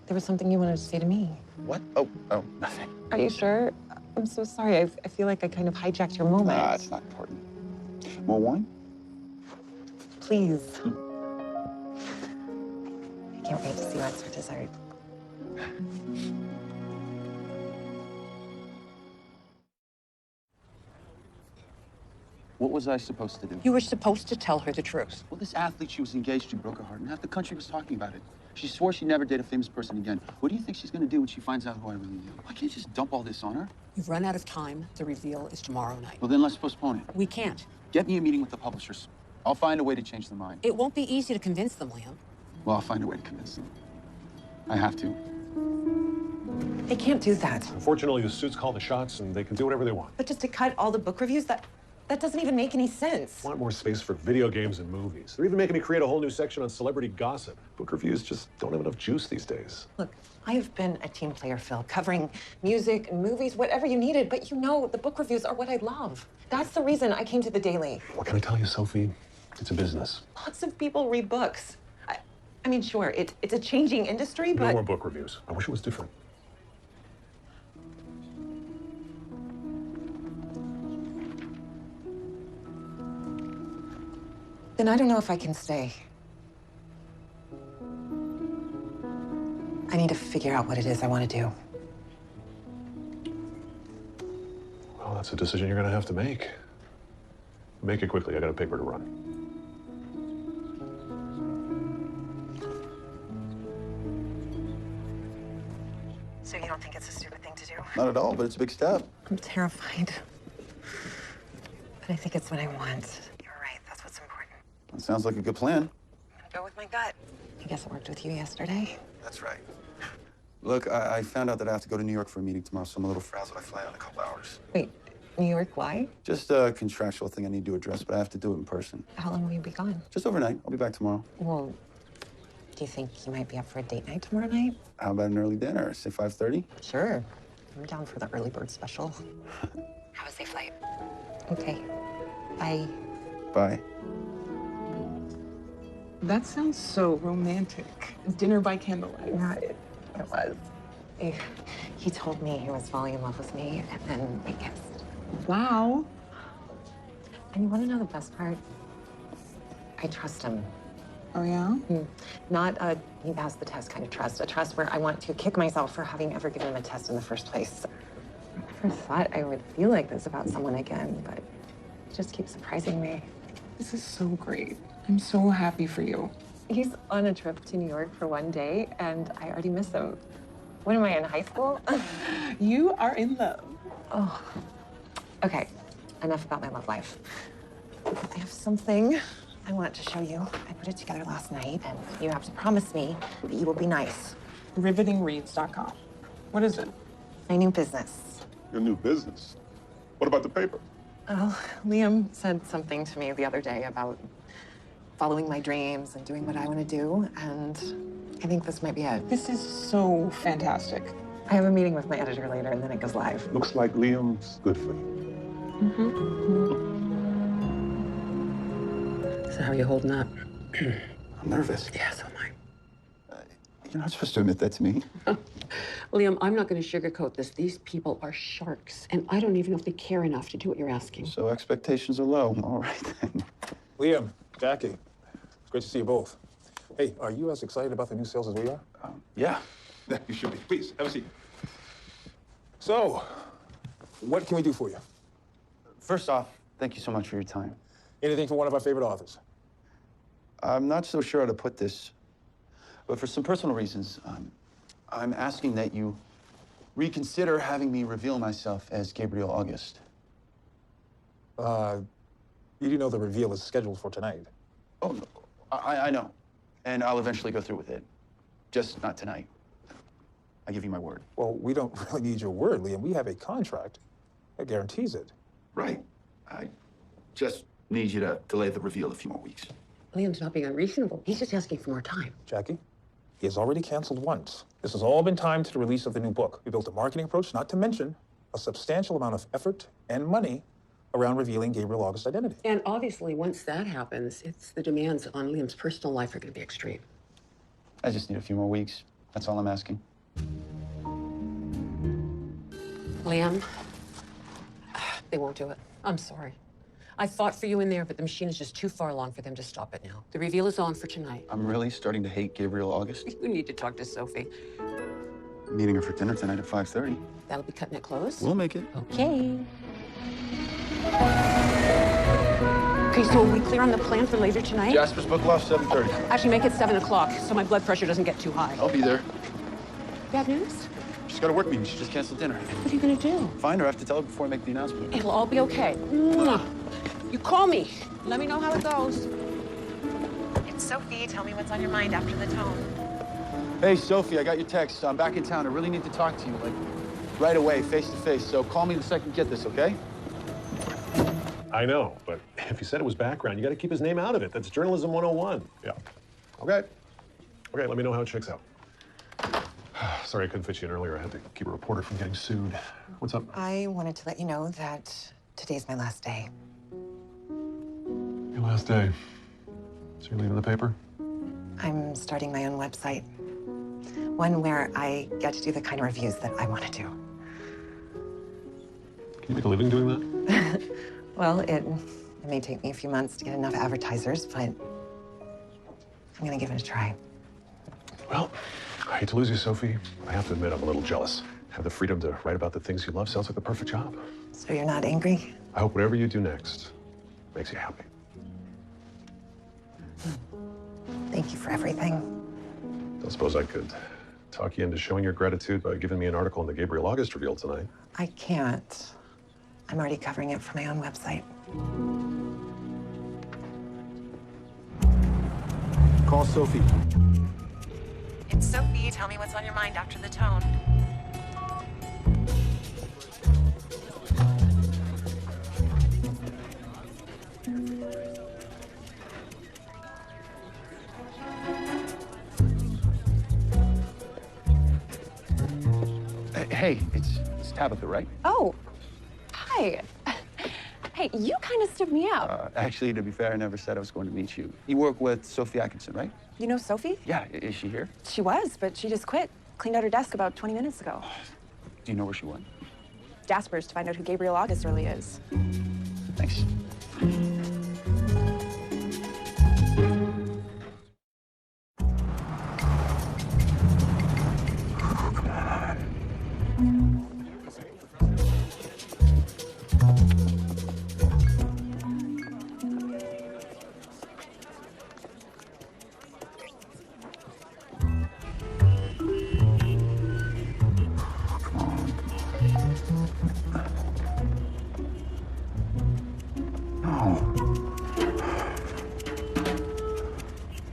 There was something you wanted to say to me. What? Oh, nothing. Are you sure? I'm so sorry. I feel like I kind of hijacked your moment. Nah, it's not important. More wine? Please. I can't wait to see what's for dessert. What was I supposed to do? You were supposed to tell her the truth. Well, this athlete she was engaged to broke her heart, and half the country was talking about it. She swore she'd never date a famous person again. What do you think she's gonna do when she finds out who I really am? Why can't you just dump all this on her? You've run out of time. The reveal is tomorrow night. Well, then let's postpone it. We can't. Get me a meeting with the publishers. I'll find a way to change their mind. It won't be easy to convince them, Liam. Well, I'll find a way to convince them. I have to. They can't do that. Unfortunately, the suits call the shots, and they can do whatever they want. But just to cut all the book reviews, that doesn't even make any sense. Want more space for video games and movies. They're even making me create a whole new section on celebrity gossip. Book reviews just don't have enough juice these days. Look, I have been a team player, Phil, covering music and movies, whatever you needed, but you know the book reviews are what I love. That's the reason I came to the Daily. What can I tell you, Sophie? It's a business. Lots of people read books. I mean, sure, it's a changing industry, but... No more book reviews. I wish it was different. Then I don't know if I can stay. I need to figure out what it is I want to do. Well, that's a decision you're gonna have to make. Make it quickly. I got a paper to run. So you don't think it's a stupid thing to do? Not at all, but it's a big step. I'm terrified. But I think it's what I want. You're right, that's what's important. That sounds like a good plan. Go with my gut. I guess it worked with you yesterday. That's right. Look, I found out that I have to go to New York for a meeting tomorrow, so I'm a little frazzled. I fly out in a couple hours. Wait, New York, why? Just a contractual thing I need to address, but I have to do it in person. How long will you be gone? Just overnight. I'll be back tomorrow. Well, do you think you might be up for a date night tomorrow night? How about an early dinner? Say 5:30? Sure. I'm down for the early bird special. Have a safe flight. Okay. Bye. Bye. That sounds so romantic. Dinner by candlelight. Yeah, it was. He told me he was falling in love with me, and then we kissed. Wow. And you want to know the best part? I trust him. Oh, yeah? Not a he passed the test kind of trust. A trust where I want to kick myself for having ever given him a test in the first place. I never thought I would feel like this about someone again, but it just keeps surprising me. This is so great. I'm so happy for you. He's on a trip to New York for one day, and I already miss him. When am I in high school? You are in love. Oh. Okay, enough about my love life. I have something I want to show you. I put it together last night, and you have to promise me that you will be nice. Rivetingreads.com. What is it? My new business. Your new business? What about the paper? Well, Liam said something to me the other day about following my dreams and doing what I want to do, and I think this might be it. This is so fantastic. I have a meeting with my editor later, and then it goes live. Looks like Liam's good for you. So how are you holding up? I'm nervous. Yeah, so am I. You're not supposed to admit that to me. Liam, I'm not going to sugarcoat this. These people are sharks, and I don't even know if they care enough to do what you're asking. So expectations are low. All right, then. Liam, Jackie, it's great to see you both. Hey, are you as excited about the new sales as we are? Yeah. Yeah, you should be. Please, have a seat. So, what can we do for you? First off, thank you so much for your time. Anything for one of our favorite authors? I'm not so sure how to put this, but for some personal reasons, I'm asking that you reconsider having me reveal myself as Gabriel August. You do know the reveal is scheduled for tonight. Oh, no. I know. And I'll eventually go through with it. Just not tonight. I give you my word. Well, we don't really need your word, Liam. We have a contract that guarantees it. Right. I just need you to delay the reveal a few more weeks. Liam's not being unreasonable. He's just asking for more time. Jackie, he has already canceled once. This has all been timed to the release of the new book. We built a marketing approach, not to mention a substantial amount of effort and money around revealing Gabriel August's identity. And obviously, once that happens, it's the demands on Liam's personal life are going to be extreme. I just need a few more weeks. That's all I'm asking. Liam, they won't do it. I'm sorry. I fought for you in there, but the machine is just too far along for them to stop it now. The reveal is on for tonight. I'm really starting to hate Gabriel August. You need to talk to Sophie. Meeting her for dinner tonight at 5:30. That'll be cutting it close. We'll make it. Okay. Okay, so are we clear on the plan for later tonight? Jasper's book launch 7:30. Actually, make it 7 o'clock so my blood pressure doesn't get too high. I'll be there. Bad news? She's got a work meeting. She just canceled dinner. What are you gonna do? Find her. I have to tell her before I make the announcement. It'll all be okay. Mwah. You call me. Let me know how it goes. It's Sophie. Tell me what's on your mind after the tone. Hey, Sophie, I got your text. I'm back in town. I really need to talk to you, like, right away, face to face. So call me the second you get this, okay? I know, but if you said it was background, you got to keep his name out of it. That's journalism 101. Yeah. Okay. Okay, let me know how it shakes out. Sorry I couldn't fit you in earlier. I had to keep a reporter from getting sued. What's up? I wanted to let you know that today's my last day. Your last day. So you're leaving the paper? I'm starting my own website. One where I get to do the kind of reviews that I want to do. Can you make a living doing that? Well, it may take me a few months to get enough advertisers, but I'm gonna give it a try. Well, I hate to lose you, Sophie. I have to admit, I'm a little jealous. Have the freedom to write about the things you love sounds like the perfect job. So you're not angry? I hope whatever you do next makes you happy. Thank you for everything. Don't suppose I could talk you into showing your gratitude by giving me an article in the Gabriel August Reveal tonight. I can't. I'm already covering it for my own website. Call Sophie. It's Sophie. Tell me what's on your mind after the tone. Hey, it's Tabitha, right? Oh, hi. Hey, you kind of stood me out. Actually, to be fair, I never said I was going to meet you. You work with Sophie Atkinson, right? You know Sophie? Yeah, is she here? She was, but she just quit. Cleaned out her desk about 20 minutes ago. Do you know where she went? Jasper's to find out who Gabriel August really is. Thanks.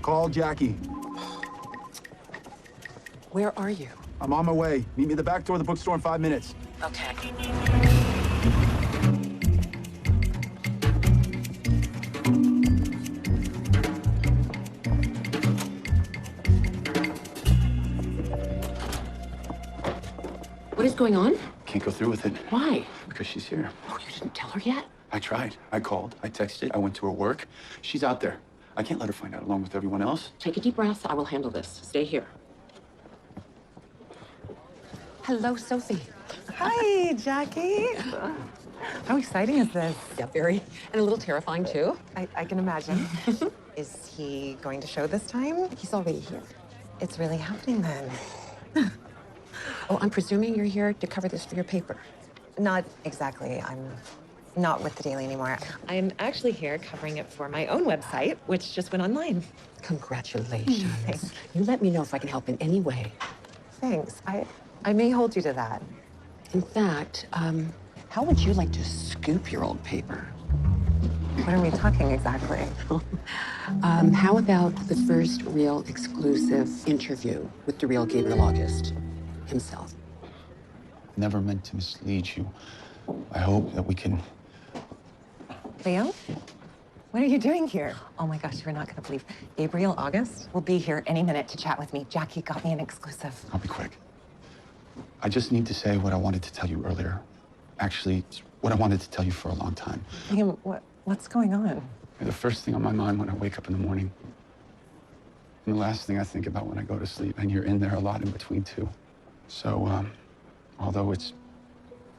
Call Jackie. Where are you? I'm on my way. Meet me at the back door of the bookstore in 5 minutes. Okay. What is going on? Can't go through with it. Why? Because she's here. Oh, you didn't tell her yet? I tried. I called. I texted. I went to her work. She's out there. I can't let her find out along with everyone else. Take a deep breath. I will handle this. Stay here. Hello, Sophie. Hi, Jackie. How exciting is this? Yeah, very. And a little terrifying, too. I can imagine. Is he going to show this time? He's already here. It's really happening then. Oh, I'm presuming you're here to cover this for your paper. Not exactly. I'm not with the Daily anymore. I'm actually here covering it for my own website, which just went online. Congratulations. Thanks. You let me know if I can help in any way. Thanks. I may hold you to that. In fact, how would you like to scoop your old paper? What are we talking exactly? How about the first real exclusive interview with the real Gabriel August himself? Never meant to mislead you. I hope that we can... Leo? What are you doing here? Oh my gosh, you're not gonna believe. Gabriel August will be here any minute to chat with me. Jackie got me an exclusive. I'll be quick. I just need to say what I wanted to tell you earlier. Actually, it's what I wanted to tell you for a long time. Liam, what's going on? You're the first thing on my mind when I wake up in the morning. And the last thing I think about when I go to sleep, and you're in there a lot in between, too. So, although it's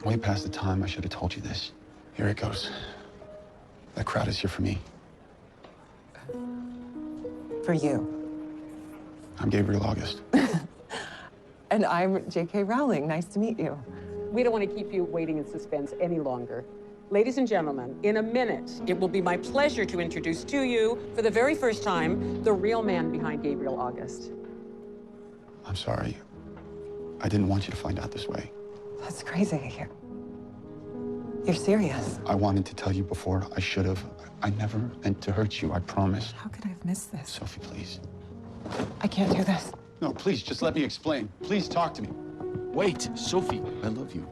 way past the time I should have told you this, here it goes. That crowd is here for me. For you. I'm Gabriel August. And I'm J.K. Rowling. Nice to meet you. We don't want to keep you waiting in suspense any longer. Ladies and gentlemen, in a minute, it will be my pleasure to introduce to you, for the very first time, the real man behind Gabriel August. I'm sorry. I didn't want you to find out this way. That's crazy. You're serious. I wanted to tell you before. I should have. I never meant to hurt you, I promise. How could I have missed this? Sophie, please. I can't do this. No, please, just let me explain. Please talk to me. Wait, Sophie, I love you.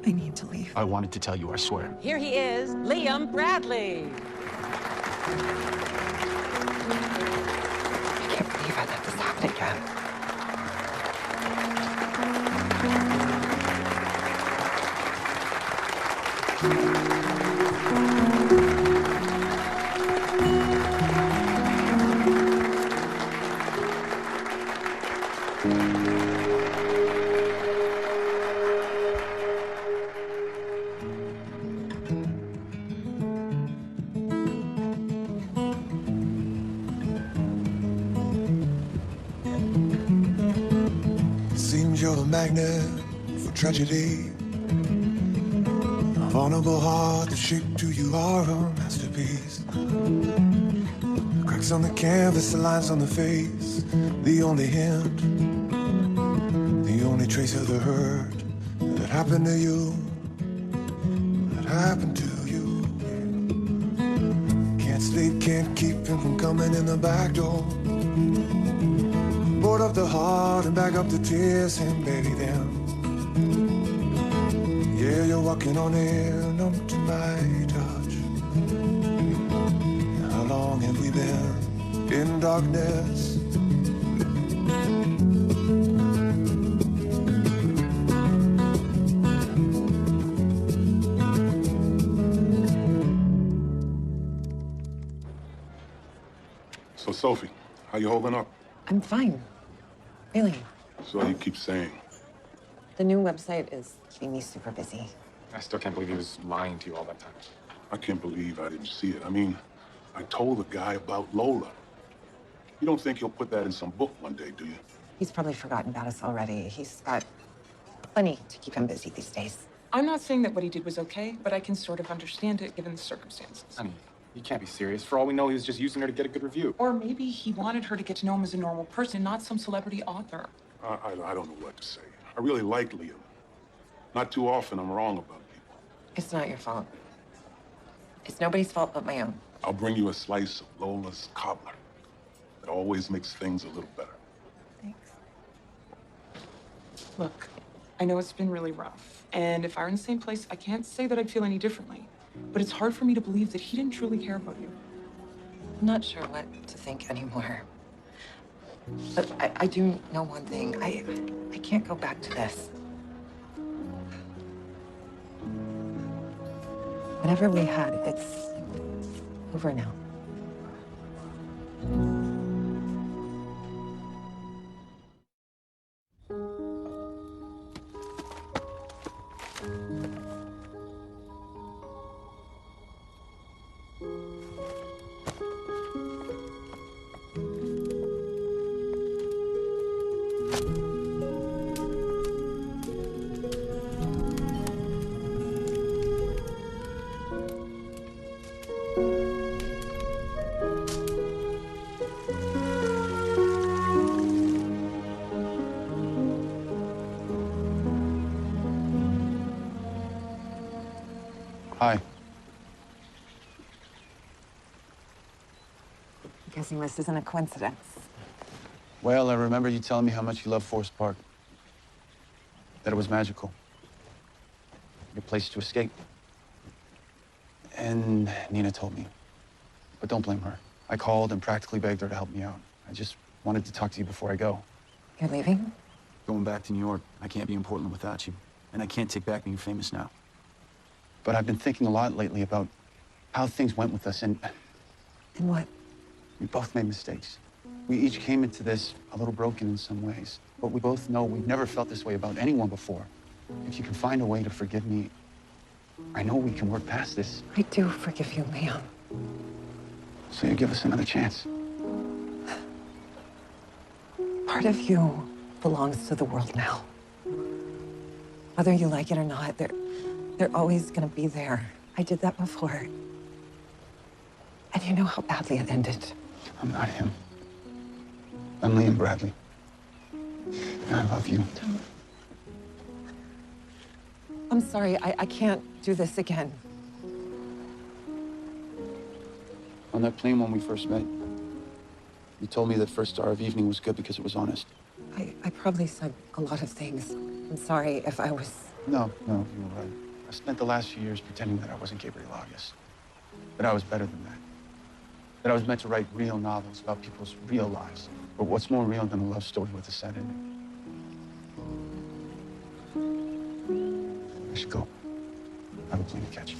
I need to leave. I wanted to tell you, I swear. Here he is, Liam Bradley. I can't believe I let this happen again. Seems you're the magnet for tragedy. A vulnerable heart that shaped who you are, a masterpiece. Cracks on the canvas, the lines on the face, the only hint, the only trace of the hurt that happened to you, that happened to you. Can't sleep, can't keep him from coming in the back door. Board up the heart and bag up the tears and bury them. Yeah, you're walking on air, numb to my touch. How long have we been in darkness? So, Sophie, how you holding up? I'm fine. Really. So you keep saying. The new website is keeping me super busy. I still can't believe he was lying to you all that time. I can't believe I didn't see it. I mean, I told the guy about Lola. You don't think he'll put that in some book one day, do you? He's probably forgotten about us already. He's got plenty to keep him busy these days. I'm not saying that what he did was okay, but I can sort of understand it given the circumstances. Honey, you can't be serious. For all we know, he was just using her to get a good review. Or maybe he wanted her to get to know him as a normal person, not some celebrity author. I don't know what to say. I really like Liam. Not too often I'm wrong about people. It's not your fault. It's nobody's fault but my own. I'll bring you a slice of Lola's cobbler. It always makes things a little better. Thanks. Look, I know it's been really rough, and if I were in the same place, I can't say that I'd feel any differently. But it's hard for me to believe that he didn't truly care about you. I'm not sure what to think anymore. But I do know one thing. I can't go back to this. Whatever we had, it's over now. Hi. I'm guessing this isn't a coincidence. Well, I remember you telling me how much you love Forest Park. That it was magical. Your place to escape. And Nina told me. But don't blame her. I called and practically begged her to help me out. I just wanted to talk to you before I go. You're leaving? Going back to New York. I can't be in Portland without you. And I can't take back being famous now. But I've been thinking a lot lately about how things went with us, and what? We both made mistakes. We each came into this a little broken in some ways, but we both know we've never felt this way about anyone before. If you can find a way to forgive me, I know we can work past this. I do forgive you, Liam. So you give us another chance. Part of you belongs to the world now. Whether you like it or not, they're always gonna be there. I did that before. And you know how badly it ended. I'm not him. I'm Liam Bradley. And I love you. I'm sorry, I can't do this again. On that plane when we first met, you told me that first Star of Evening was good because it was honest. I probably said a lot of things. I'm sorry if I was... No, you were right. I spent the last few years pretending that I wasn't Gabriel August. But I was better than that. That I was meant to write real novels about people's real lives. But what's more real than a love story with a sad ending? I should go. I have a plane to catch.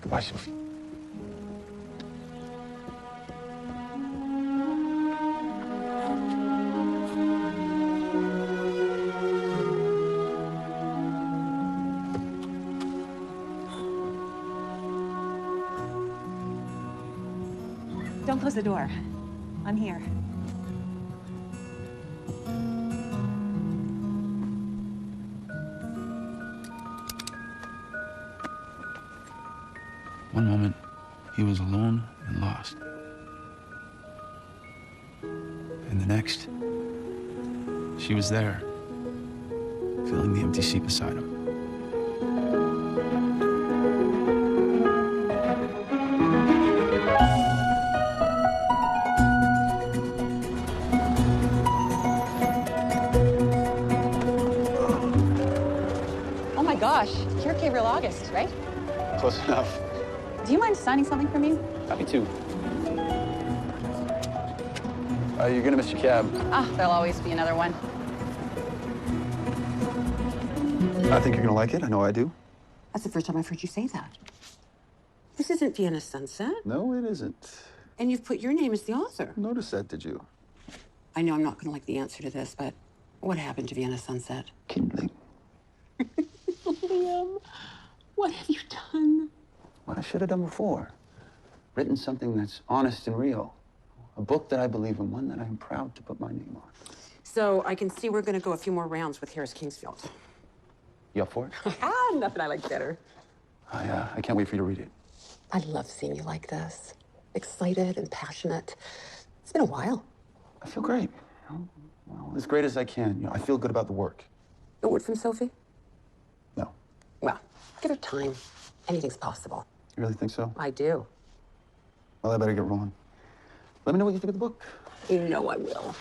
Goodbye, Sophie. Don't close the door. I'm here. One moment, he was alone and lost. And the next, she was there, filling the empty seat beside him. Oh my gosh, you're Gabriel August, right? Close enough. Do you mind signing something for me? Happy to. You're gonna miss your cab. Ah, there'll always be another one. I think you're gonna like it. I know I do. That's the first time I've heard you say that. This isn't Vienna Sunset. No, it isn't. And you've put your name as the author. Notice that, did you? I know I'm not going to like the answer to this, but what happened to Vienna Sunset? Kindling. Liam, what have you done? What I should have done before. Written something that's honest and real. A book that I believe in, one that I'm proud to put my name on. So I can see we're going to go a few more rounds with Harris Kingsfield. You up for it? Nothing I like better. I can't wait for you to read it. I love seeing you like this. Excited and passionate. It's been a while. I feel great. Well, as great as I can. I feel good about the work. A word from Sophie? No. Well, give her time. Anything's possible. You really think so? I do. Well, I better get rolling. Let me know what you think of the book. You know I will.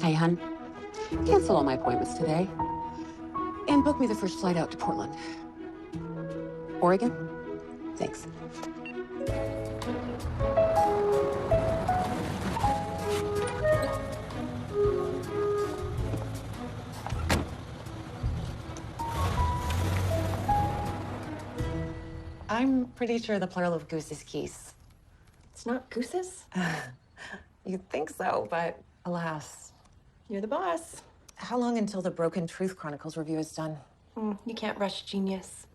Hey, hun. Cancel all my appointments today. And book me the first flight out to Portland. Oregon? Thanks. I'm pretty sure the plural of goose is geese. It's not gooses? You'd think so, but alas. You're the boss. How long until the Broken Truth Chronicles review is done? You can't rush genius.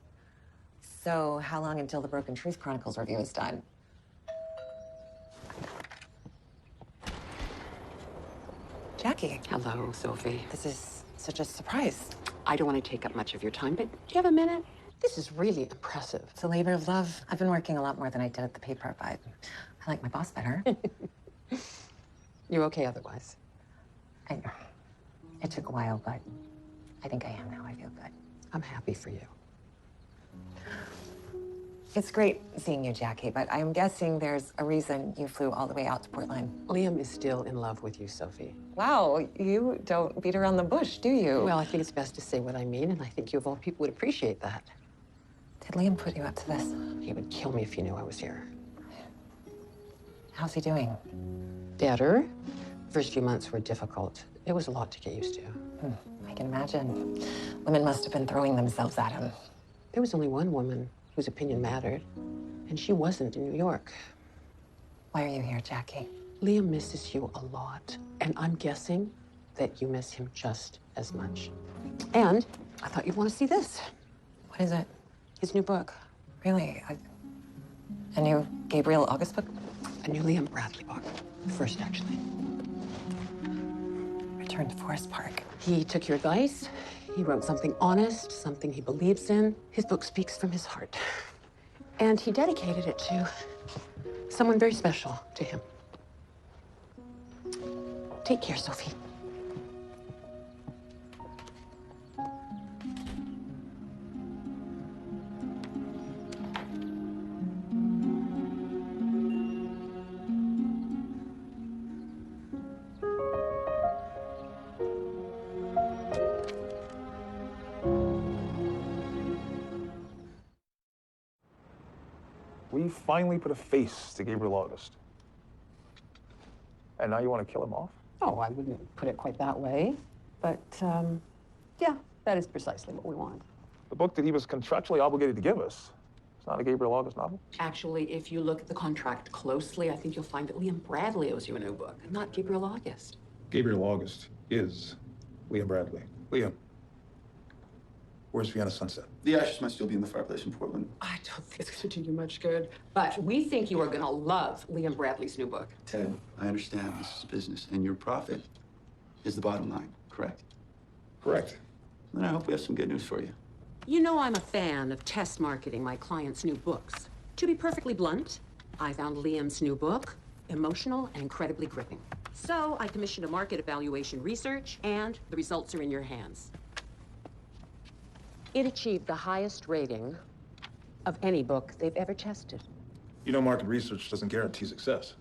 So, how long until the Broken Truth Chronicles review is done? Jackie. Hello, Sophie. This is such a surprise. I don't want to take up much of your time, but do you have a minute? This is really impressive. It's a labor of love. I've been working a lot more than I did at the paper, but I like my boss better. You're okay otherwise? It took a while, but I think I am now. I feel good. I'm happy for you. It's great seeing you, Jackie, but I'm guessing there's a reason you flew all the way out to Portland. Liam is still in love with you, Sophie. Wow, you don't beat around the bush, do you? Well, I think it's best to say what I mean, and I think you of all people would appreciate that. Did Liam put you up to this? He would kill me if he knew I was here. How's he doing? Better. First few months were difficult. It was a lot to get used to. I can imagine. Women must have been throwing themselves at him. There was only one woman whose opinion mattered, and she wasn't in New York. Why are you here, Jackie? Liam misses you a lot, and I'm guessing that you miss him just as much. And I thought you'd want to see this. What is it? His new book. Really? A new Gabriel August book? A new Liam Bradley book. First, actually. Return to Forest Park. He took your advice. He wrote something honest, something he believes in. His book speaks from his heart. And he dedicated it to someone very special to him. Take care, Sophie. We finally put a face to Gabriel August. And now you want to kill him off? Oh, I wouldn't put it quite that way. But, yeah, that is precisely what we want. The book that he was contractually obligated to give us. It's not a Gabriel August novel. Actually, if you look at the contract closely, I think you'll find that Liam Bradley owes you a new book, not Gabriel August. Gabriel August is Liam Bradley. Liam, where's Vienna Sunset? The ashes might still be in the fireplace in Portland. I don't think it's going to do you much good. But we think you are going to love Liam Bradley's new book. Ted, I understand this is business, and your profit is the bottom line, correct? Correct. Then I hope we have some good news for you. You know I'm a fan of test marketing my clients' new books. To be perfectly blunt, I found Liam's new book emotional and incredibly gripping. So I commissioned a market evaluation research, and the results are in your hands. It achieved the highest rating of any book they've ever tested. You know, market research doesn't guarantee success.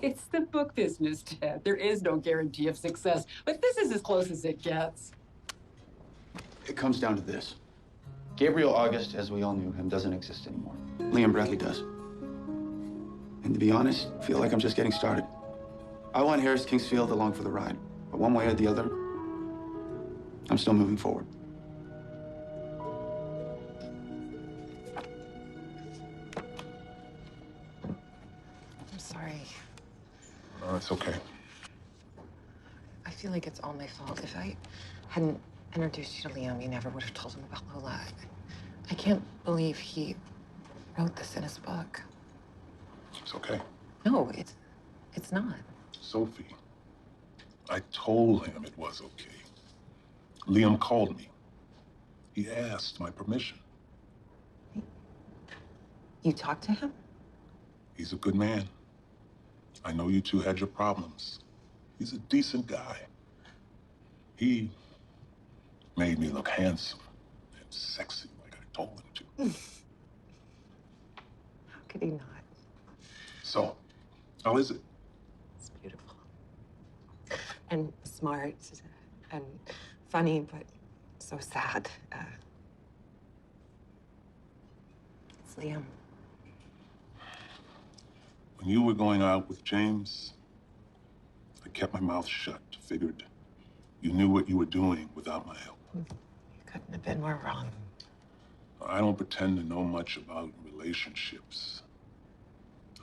It's the book business, Ted. There is no guarantee of success, but this is as close as it gets. It comes down to this. Gabriel August, as we all knew him, doesn't exist anymore. Liam Bradley does. And to be honest, I feel like I'm just getting started. I want Harris Kingsfield along for the ride, but one way or the other, I'm still moving forward. I'm sorry. Oh, it's okay. I feel like it's all my fault. If I hadn't introduced you to Liam, you never would have told him about Lola. I can't believe he wrote this in his book. It's okay. No, it's not. Sophie, I told him it was okay. Liam called me. He asked my permission. You talked to him? He's a good man. I know you two had your problems. He's a decent guy. He made me look handsome and sexy like I told him to. How could he not? So, how is it? It's beautiful. And smart and funny, but so sad. It's Liam. When you were going out with James, I kept my mouth shut. Figured you knew what you were doing without my help. You couldn't have been more wrong. I don't pretend to know much about relationships.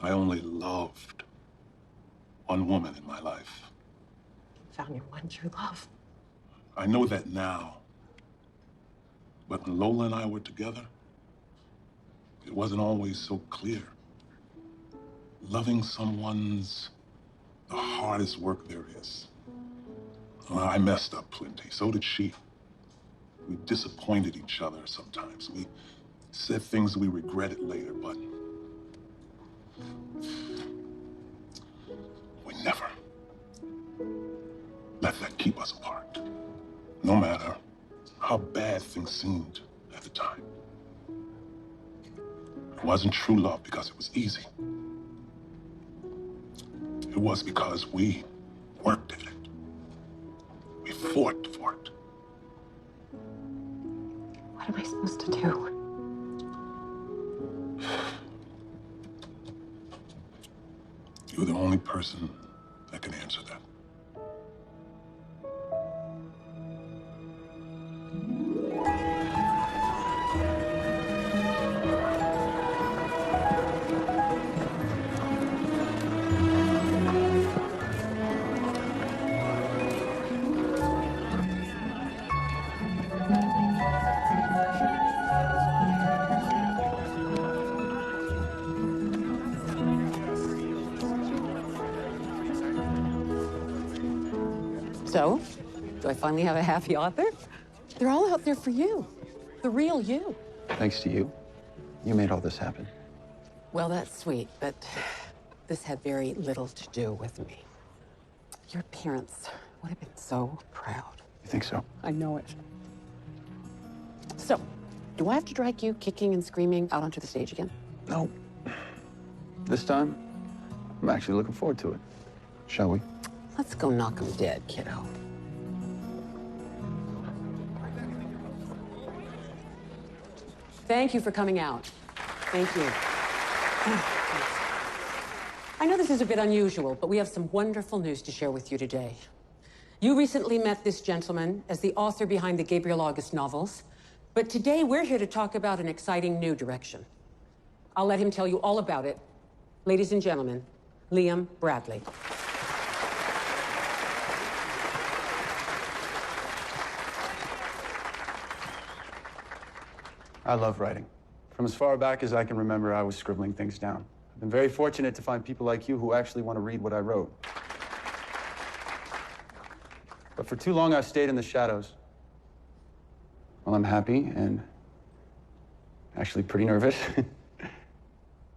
I only loved one woman in my life. You found your one true love. I know that now. But when Lola and I were together, it wasn't always so clear. Loving someone's the hardest work there is. Well, I messed up plenty. So did she. We disappointed each other sometimes. We said things we regretted later, but we never let that keep us apart. No matter how bad things seemed at the time. It wasn't true love because it was easy. It was because we worked at it. We fought for it. What am I supposed to do? You're the only person that can answer that. So, do I finally have a happy author? They're all out there for you. The real you. Thanks to you. You made all this happen. Well, that's sweet, but this had very little to do with me. Your parents would have been so proud. You think so? I know it. So, do I have to drag you kicking and screaming out onto the stage again? No. This time, I'm actually looking forward to it. Shall we? Let's go knock 'em dead, kiddo. Thank you for coming out. Thank you. I know this is a bit unusual, but we have some wonderful news to share with you today. You recently met this gentleman as the author behind the Gabriel August novels, but today we're here to talk about an exciting new direction. I'll let him tell you all about it. Ladies and gentlemen, Liam Bradley. I love writing. From as far back as I can remember, I was scribbling things down. I've been very fortunate to find people like you who actually want to read what I wrote. But for too long, I've stayed in the shadows. Well, I'm happy and actually pretty nervous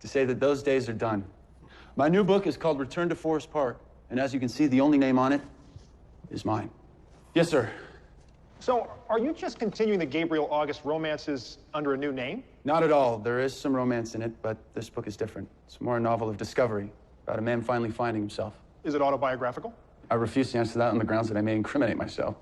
to say that those days are done. My new book is called Return to Forest Park, and as you can see, the only name on it is mine. Yes, sir. So, are you just continuing the Gabriel August romances under a new name? Not at all. There is some romance in it, but this book is different. It's more a novel of discovery, about a man finally finding himself. Is it autobiographical? I refuse to answer that on the grounds that I may incriminate myself.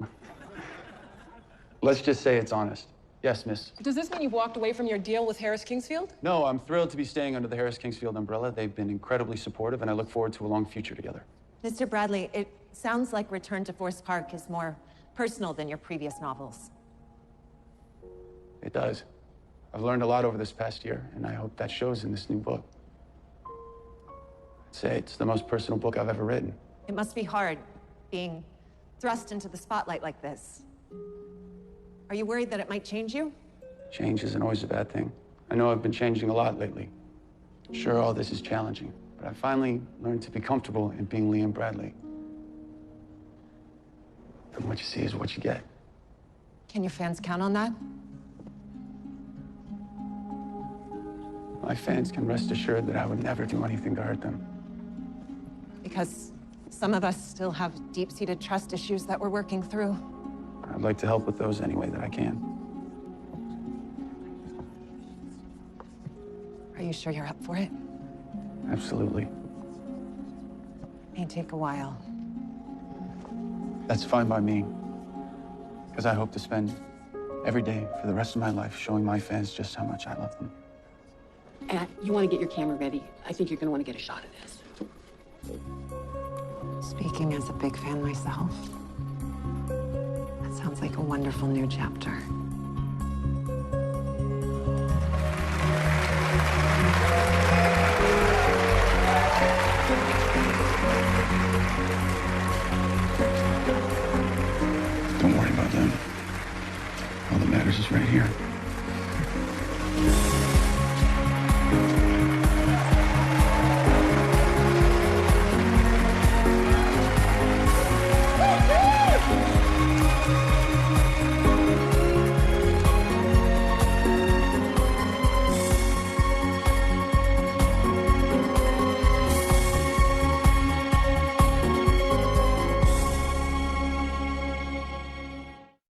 Let's just say it's honest. Yes, miss. Does this mean you've walked away from your deal with Harris Kingsfield? No, I'm thrilled to be staying under the Harris Kingsfield umbrella. They've been incredibly supportive, and I look forward to a long future together. Mr. Bradley, it sounds like Return to Forest Park is more personal than your previous novels. It does. I've learned a lot over this past year, and I hope that shows in this new book. I'd say it's the most personal book I've ever written. It must be hard being thrust into the spotlight like this. Are you worried that it might change you? Change isn't always a bad thing. I know I've been changing a lot lately. Sure, all this is challenging, but I finally learned to be comfortable in being Liam Bradley. And what you see is what you get. Can your fans count on that? My fans can rest assured that I would never do anything to hurt them. Because some of us still have deep-seated trust issues that we're working through. I'd like to help with those any way that I can. Are you sure you're up for it? Absolutely. May take a while. That's fine by me, because I hope to spend every day for the rest of my life showing my fans just how much I love them. And you want to get your camera ready. I think you're going to want to get a shot of this. Speaking as a big fan myself, that sounds like a wonderful new chapter.